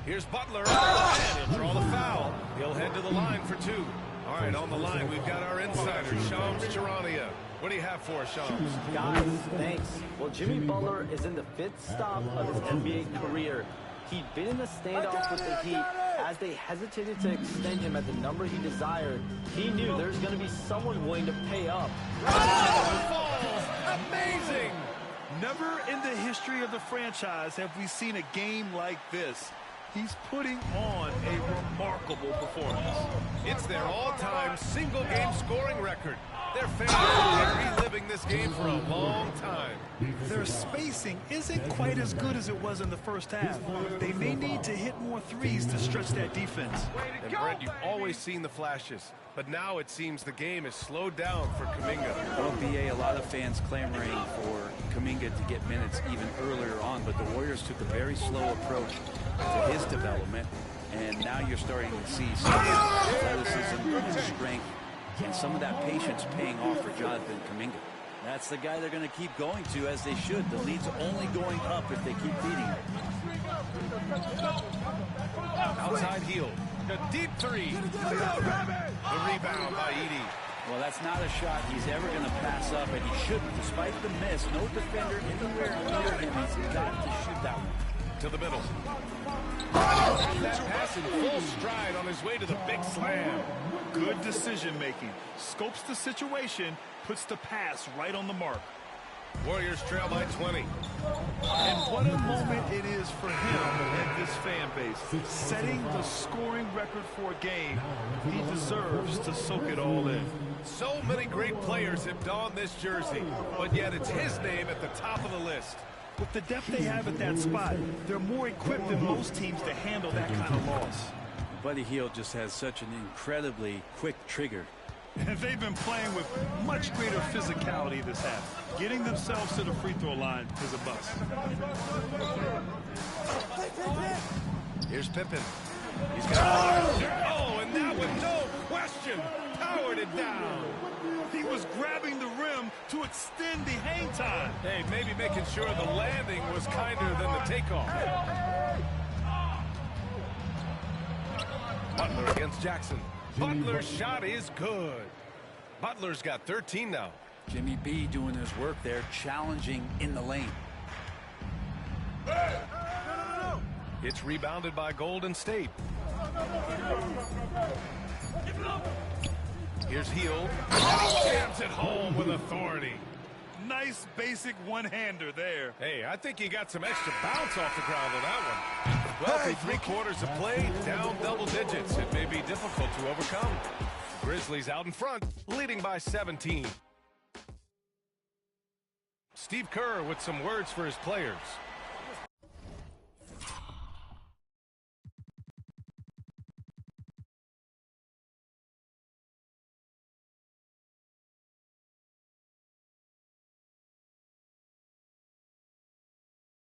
Here's Butler. And he'll draw the foul. He'll head to the line for 2. All right, on the line, we've got our insider, Shams Charania. What do you have for us, Shams? Guys, thanks. Well, Jimmy Butler is in the 5th stop of his NBA career. He'd been in a standoff with the Heat. As they hesitated to extend him at the number he desired, he knew there's going to be someone willing to pay up. Falls! Amazing! Never in the history of the franchise have we seen a game like this. He's putting on a remarkable performance. It's their all-time single-game scoring record. Their fans will be reliving this game for a long time. Their spacing isn't quite as good as it was in the first half. They may need to hit more threes to stretch that defense. And Brent, you've always seen the flashes, but now it seems the game is slowed down for Kuminga. Well, BA, a lot of fans clamoring for Kuminga to get minutes even earlier on, but the Warriors took a very slow approach to his development, and now you're starting to see some athleticism and strength and some of that patience paying off for Jonathan Kuminga. That's the guy they're going to keep going to, as they should. The lead's only going up if they keep beating it. Outside Hield. A deep 3. The rebound by Edey. Well, that's not a shot he's ever going to pass up, and he shouldn't. Despite the miss, no defender anywhere near him. He's got to shoot that one. To the middle. That pass in full stride on his way to the big slam. Good decision making. Scopes the situation, puts the pass right on the mark. Warriors trail by 20. And what a moment it is for him and this fan base. Setting the scoring record for a game. He deserves to soak it all in. So many great players have donned this jersey, but yet it's his name at the top of the list. With the depth they have at that spot, they're more equipped than most teams to handle that kind of loss. Buddy Hield just has such an incredibly quick trigger. And they've been playing with much greater physicality this half. Getting themselves to the free throw line is a bust. Here's Pippen. He's got oh, and that with no question powered it down. He was grabbing the rim to extend the hang time. Hey, maybe making sure the landing was kinder than the takeoff. Butler against Jackson. Butler's shot is good. Butler's got 13 now. Jimmy B doing his work there, challenging in the lane. It's rebounded by Golden State. Here's Hield. Jams it home with authority. Nice basic one-hander there. Hey, I think he got some extra bounce off the ground on that one. Well, for 3/4 of play, down double digits. It may be difficult to overcome. Grizzlies out in front, leading by 17. Steve Kerr with some words for his players.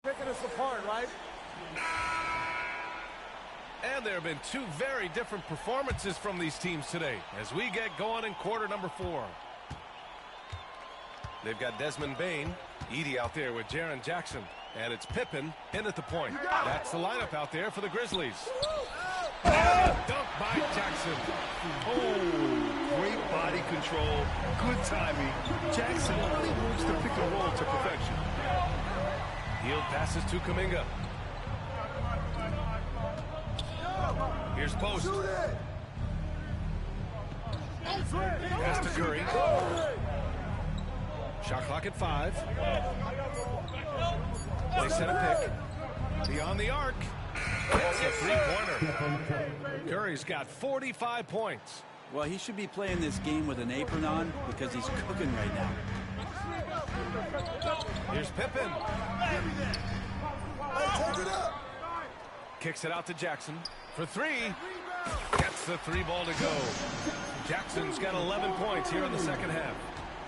Picking us apart, right? And there have been two very different performances from these teams today as we get going in quarter number 4. They've got Desmond Bane, Edey out there with Jaren Jackson, and it's Pippen in at the point. That's the lineup out there for the Grizzlies. And a dunk by Jackson. Oh, great body control, good timing. Jackson really moves the pick and roll to perfection. Hield passes to Kuminga. Here's Post. Pass to Curry. Shot clock at 5. They set a pick. Beyond the arc. It's a three-pointer. Curry's got 45 points. Well, he should be playing this game with an apron on because he's cooking right now. Here's Pippen. Kicks it out to Jackson for 3. Gets the 3 ball to go. Jackson's got 11 points here in the second half.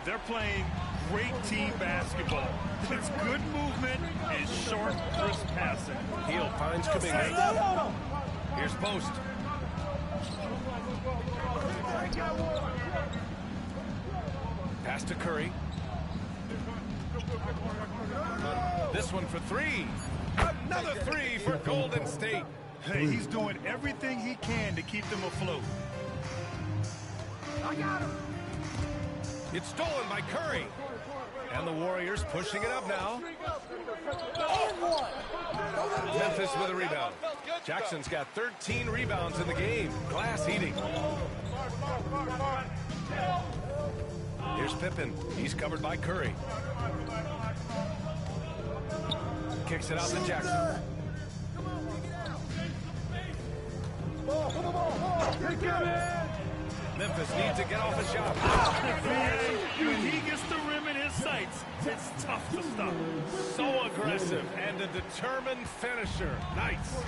They're playing great team basketball. It's good movement and sharp, crisp passing. Hield finds Kuminga. Here's Post. Pass to Curry. This one for 3. Another 3 for Golden State. Hey, he's doing everything he can to keep them afloat. I got him. It's stolen by Curry. And the Warriors pushing it up now. Memphis with a rebound. Jackson's got 13 rebounds in the game. Glass heating. Here's Pippen. He's covered by Curry. Kicks it out to Jackson. Memphis needs to get off a shot. When he gets the rim in his sights, it's tough to stop. So aggressive and a determined finisher. Nice.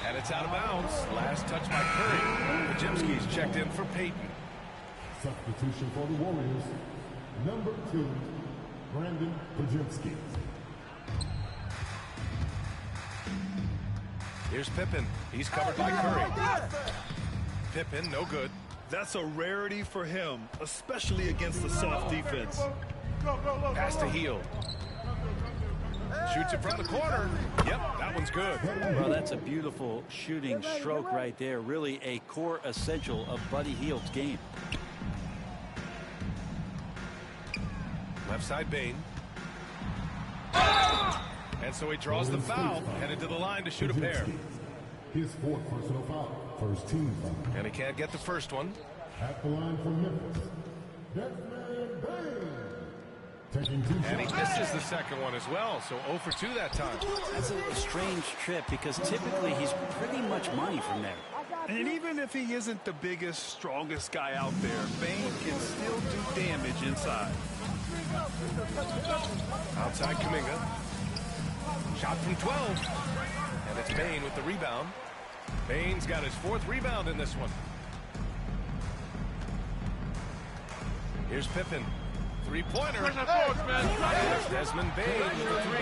And it's out of bounds. Last touch by Curry. Podziemski's checked in for Payton. Substitution for the Warriors, number 2, Brandon Podziemski. Here's Pippen. He's covered by Curry. Pippen, no good. That's a rarity for him, especially against the soft defense. Pass to Hield. Shoots it from the corner. Yep, that one's good. Well, that's a beautiful shooting stroke right there. Really a core essential of Buddy Hield's game. Left side Bane. And so he draws the foul, headed to the line to shoot a pair. His 4th personal foul, first team foul. And he can't get the first one. At the line from Memphis, Desmond Bane. Taking 2 shots. And he misses the second one as well, so 0 for 2 that time. That's a strange trip because typically he's pretty much money from there. And even if he isn't the biggest, strongest guy out there, Bane can still do damage inside. Outside Kuminga. Shot from 12. And it's Bane with the rebound. Bane's got his 4th rebound in this one. Here's Pippen. Three-pointer. There's Desmond Bane with the 3.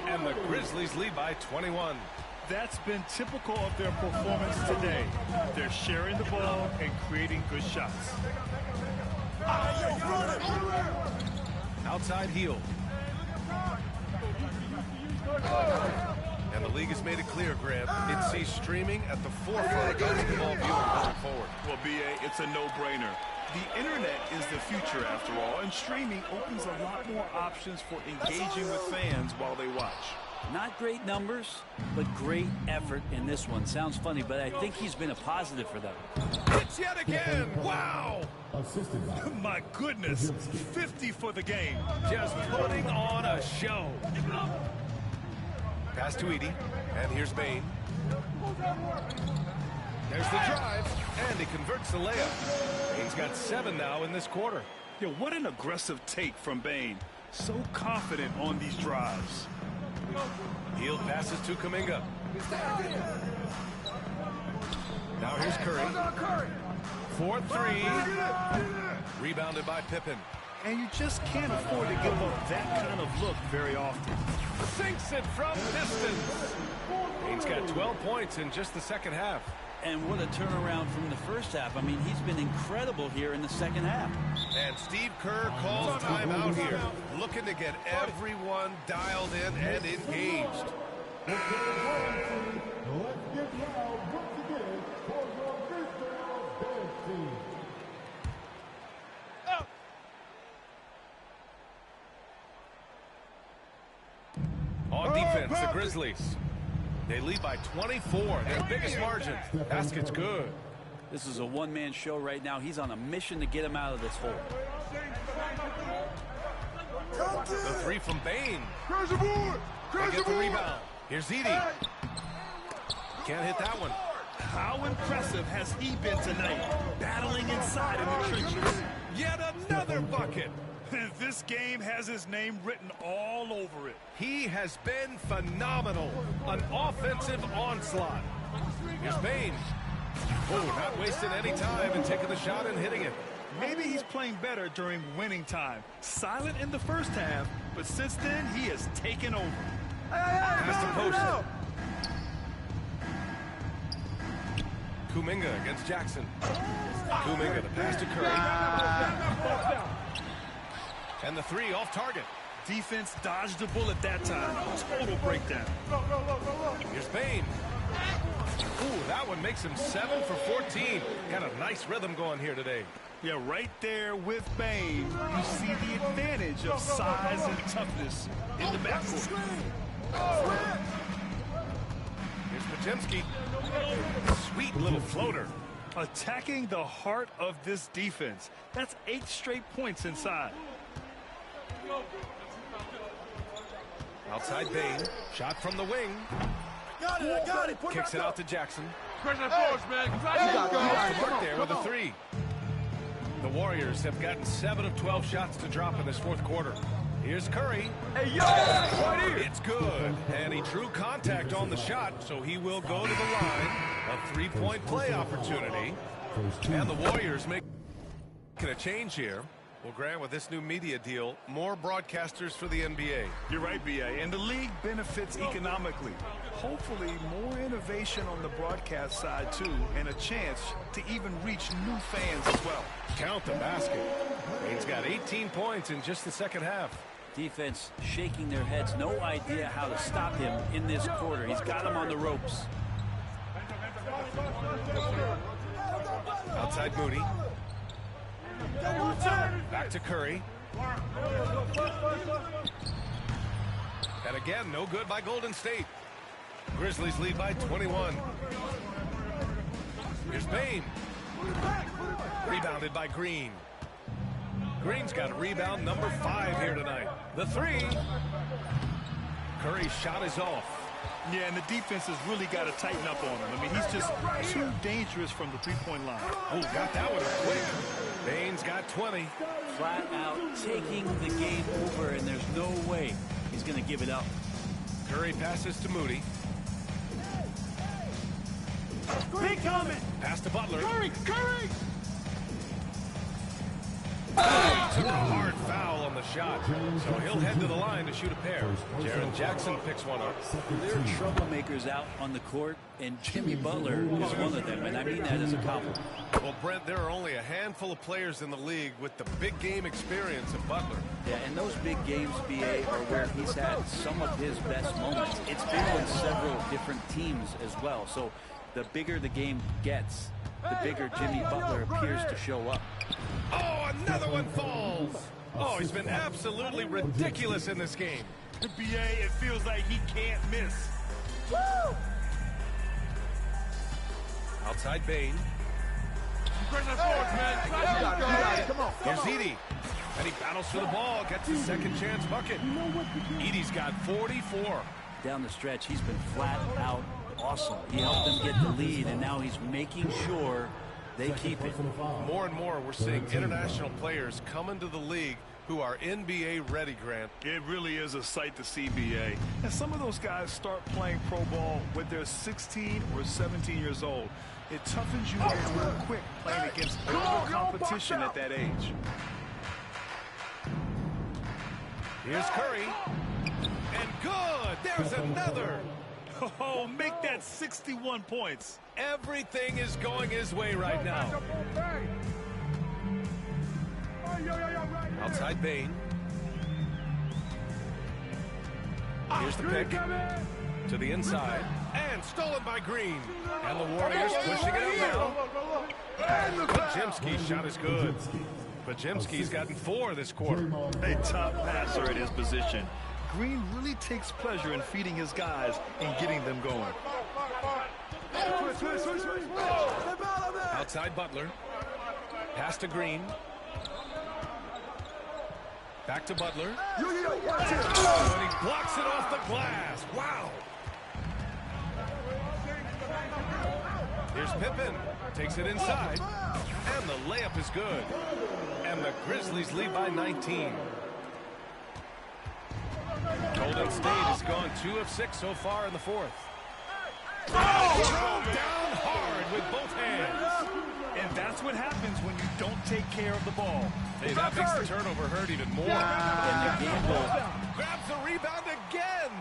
And the Grizzlies lead by 21. That's been typical of their performance today. They're sharing the ball and creating good shots. Outside heel. And the league has made it clear, Grant. It sees streaming at the forefront of basketball viewing going forward. Well, B.A., it's a no-brainer. The internet is the future, after all, and streaming opens a lot more options for engaging with fans while they watch. Not great numbers, but great effort in this one. Sounds funny, but I think he's been a positive for them. It's yet again. Wow. My goodness. 50 for the game. Just putting on a show. Pass to Edey. And here's Bane. There's the drive. And he converts the layup. Bane's got 7 now in this quarter. Yeah, what an aggressive take from Bane. So confident on these drives. Heel passes to Kuminga. Now here's Curry. 4-3. Rebounded by Pippen. And you just can't afford to give up that kind of look very often. Sinks it from distance. Bane's got 12 points in just the second half. And what a turnaround from the first half. I mean, he's been incredible here in the second half. And Steve Kerr calls timeout here, looking to get everyone dialed in and engaged. Let's get loud once again for your baseball dance team. On defense, the Grizzlies. They lead by 24, their biggest margin. Basket's good. This is a one-man show right now. He's on a mission to get him out of this hole. The 3 from Bane. They get the rebound. Here's Edey. Can't hit that one. How impressive has he been tonight, battling inside in the trenches? Yet another bucket. This game has his name written all over it. He has been phenomenal. An offensive onslaught. Here's Bane. Oh, not wasting any time and taking the shot and hitting it. Maybe he's playing better during winning time. Silent in the first half, but since then, he has taken over. Pass to post. Kuminga against Jackson. Kuminga, the pass to Curry. And the 3 off target. Defense dodged a bullet that time. Total breakdown. Here's Bane. Ooh, that one makes him 7 for 14. Got a nice rhythm going here today. Yeah, right there with Bane, you see the advantage of size and toughness in the backcourt. Here's Podziemski. Sweet little floater. Attacking the heart of this defense. That's 8 straight points inside. Outside Bane. Shot from the wing. Got it, I got it. Kicks it out to Jackson. Mark There with a 3. The Warriors have gotten 7 of 12 shots to drop in this fourth quarter. Here's Curry. Hey, yo! Right here. It's good. And he drew contact on the shot, so he will go to the line. A 3-point play opportunity. And the Warriors making a change here. Well, Grant, with this new media deal, more broadcasters for the NBA. You're right, B.A., and the league benefits economically. Hopefully, more innovation on the broadcast side, too, and a chance to even reach new fans as well. Count the basket. Bane's got 18 points in just the second half. Defense shaking their heads. No idea how to stop him in this quarter. He's got him on the ropes. Outside Moody. Back to Curry. And again, no good by Golden State. Grizzlies lead by 21. Here's Bane. Rebounded by Green. Green's got a rebound number 5 here tonight. The 3. Curry's shot is off. Yeah, and the defense has really got to tighten up on him. I mean, he's just too dangerous from the three-point line. Oh, got that one quick. Baines got 20. Flat out taking the game over, and there's no way he's going to give it up. Curry passes to Moody. Big comment. Pass to Butler. Curry! Took a hard foul on the shot, so he'll head to the line to shoot a pair. Jaren Jackson picks one up. There are troublemakers out on the court, and Jimmy Butler is one of them, and I mean that as a compliment. Well, Brent, there are only a handful of players in the league with the big game experience of Butler. Yeah, and those big games, BA, are where he's had some of his best moments. It's been on several different teams as well, so the bigger the game gets, the bigger Jimmy Butler appears to show up. Oh, another one falls. Oh, he's been absolutely ridiculous in this game. BA, it feels like he can't miss. Woo! Outside Bane. Here's Edey. And he battles for the ball, gets his second chance bucket. Edey's got 44. Down the stretch, he's been flat out awesome. He helped them get the lead, and now he's making sure they keep it. More and more, we're seeing international players come into the league who are NBA ready, Grant. It really is a sight to see, BA. And some of those guys start playing pro ball when they're 16 or 17 years old. It toughens you up real quick playing against older competition at that age. Here's Curry. And good! There's another! Oh, make that 61 points. Everything is going his way right now. Outside Bane. Here's the pick. To the inside. And stolen by Green. And the Warriors pushing it out now. Podziemski's shot is good. Podziemski's gotten 4 this quarter. A top passer at his position. Green really takes pleasure in feeding his guys and getting them going. Outside Butler. Pass to Green. Back to Butler. Oh, and he blocks it off the glass. Wow. Here's Pippen. Takes it inside. And the layup is good. And the Grizzlies lead by 19. Golden State has gone 2 of 6 so far in the fourth. Oh, down hard with both hands. And that's what happens when you don't take care of the ball. Hey, that makes the turnover hurt even more. And the gamble. Grabs the rebound again.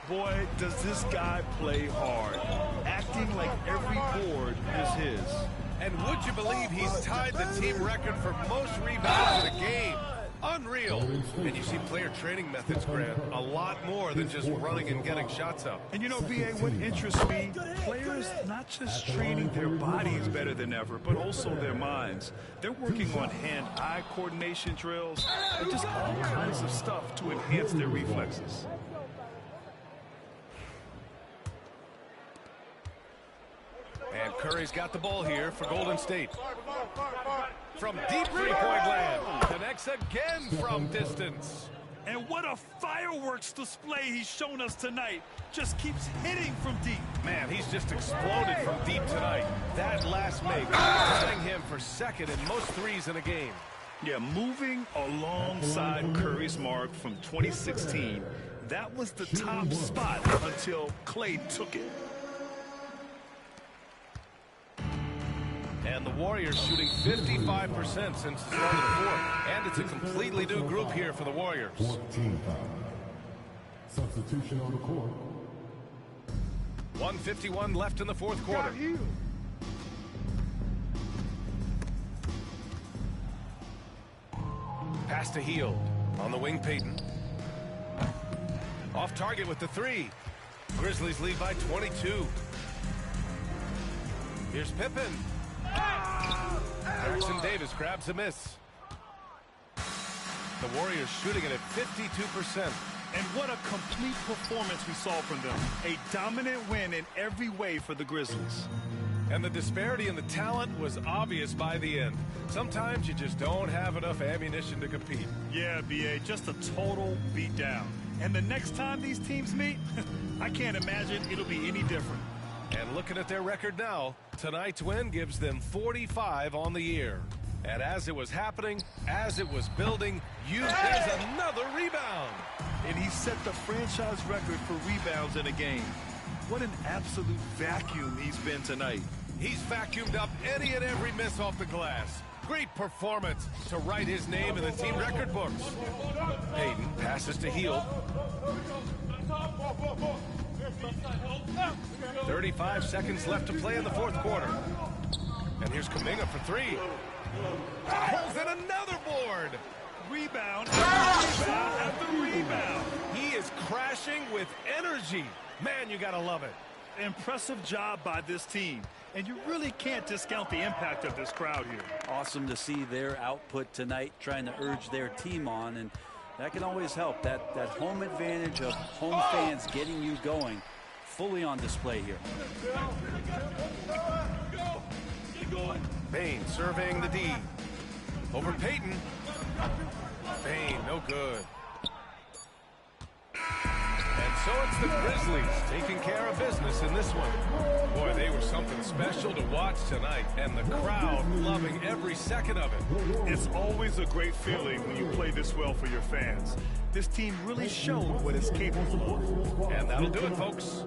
Boy, does this guy play hard. Acting like every board is his. And would you believe he's tied the team record for most rebounds in a game? Unreal. And you see player training methods, Grant, a lot more than just running and getting shots up. And you know, BA, what interests me, players not just training their bodies better than ever, but also their minds. They're working on hand-eye coordination drills and just all kinds of stuff to enhance their reflexes. And Curry's got the ball here for Golden State. From deep three-point land. Connects again from distance. And what a fireworks display he's shown us tonight. Just keeps hitting from deep. Man, he's just exploded from deep tonight. That last make, tying him for second in most threes in a game. Yeah, moving alongside Curry's mark from 2016, that was the top spot until Klay took it. And the Warriors shooting 55% since the start of the fourth. And it's a completely new group here for the Warriors. 14 foul. Substitution on the court. 1:51 left in the fourth quarter. Pass to Hield. On the wing, Payton. Off target with the 3. Grizzlies lead by 22. Here's Pippen. Jackson Davis grabs a miss. The Warriors shooting it at 52%. And what a complete performance we saw from them. A dominant win in every way for the Grizzlies. And the disparity in the talent was obvious by the end. Sometimes you just don't have enough ammunition to compete. Yeah, BA, just a total beatdown. And the next time these teams meet, I can't imagine it'll be any different. And looking at their record now, tonight's win gives them 45 on the year. And as it was happening, as it was building, there's another rebound. And he set the franchise record for rebounds in a game. What an absolute vacuum he's been tonight. He's vacuumed up any and every miss off the glass. Great performance to write his name in the team record books. Payton passes to Hield. 35 seconds left to play in the fourth quarter. And here's Kuminga for three. Pulls in another board. Rebound after rebound after rebound. He is crashing with energy. Man, you gotta love it. Impressive job by this team. And you really can't discount the impact of this crowd here. Awesome to see their output tonight, trying to urge their team on, and that can always help. That home advantage of home fans getting you going, fully on display here. Bane surveying the D. Over Payton. Bane, no good. And so it's the Grizzlies taking care of business in this one. Boy, they were something special to watch tonight, and the crowd loving every second of it. It's always a great feeling when you play this well for your fans. This team really showed what it's capable of. And that'll do it, folks.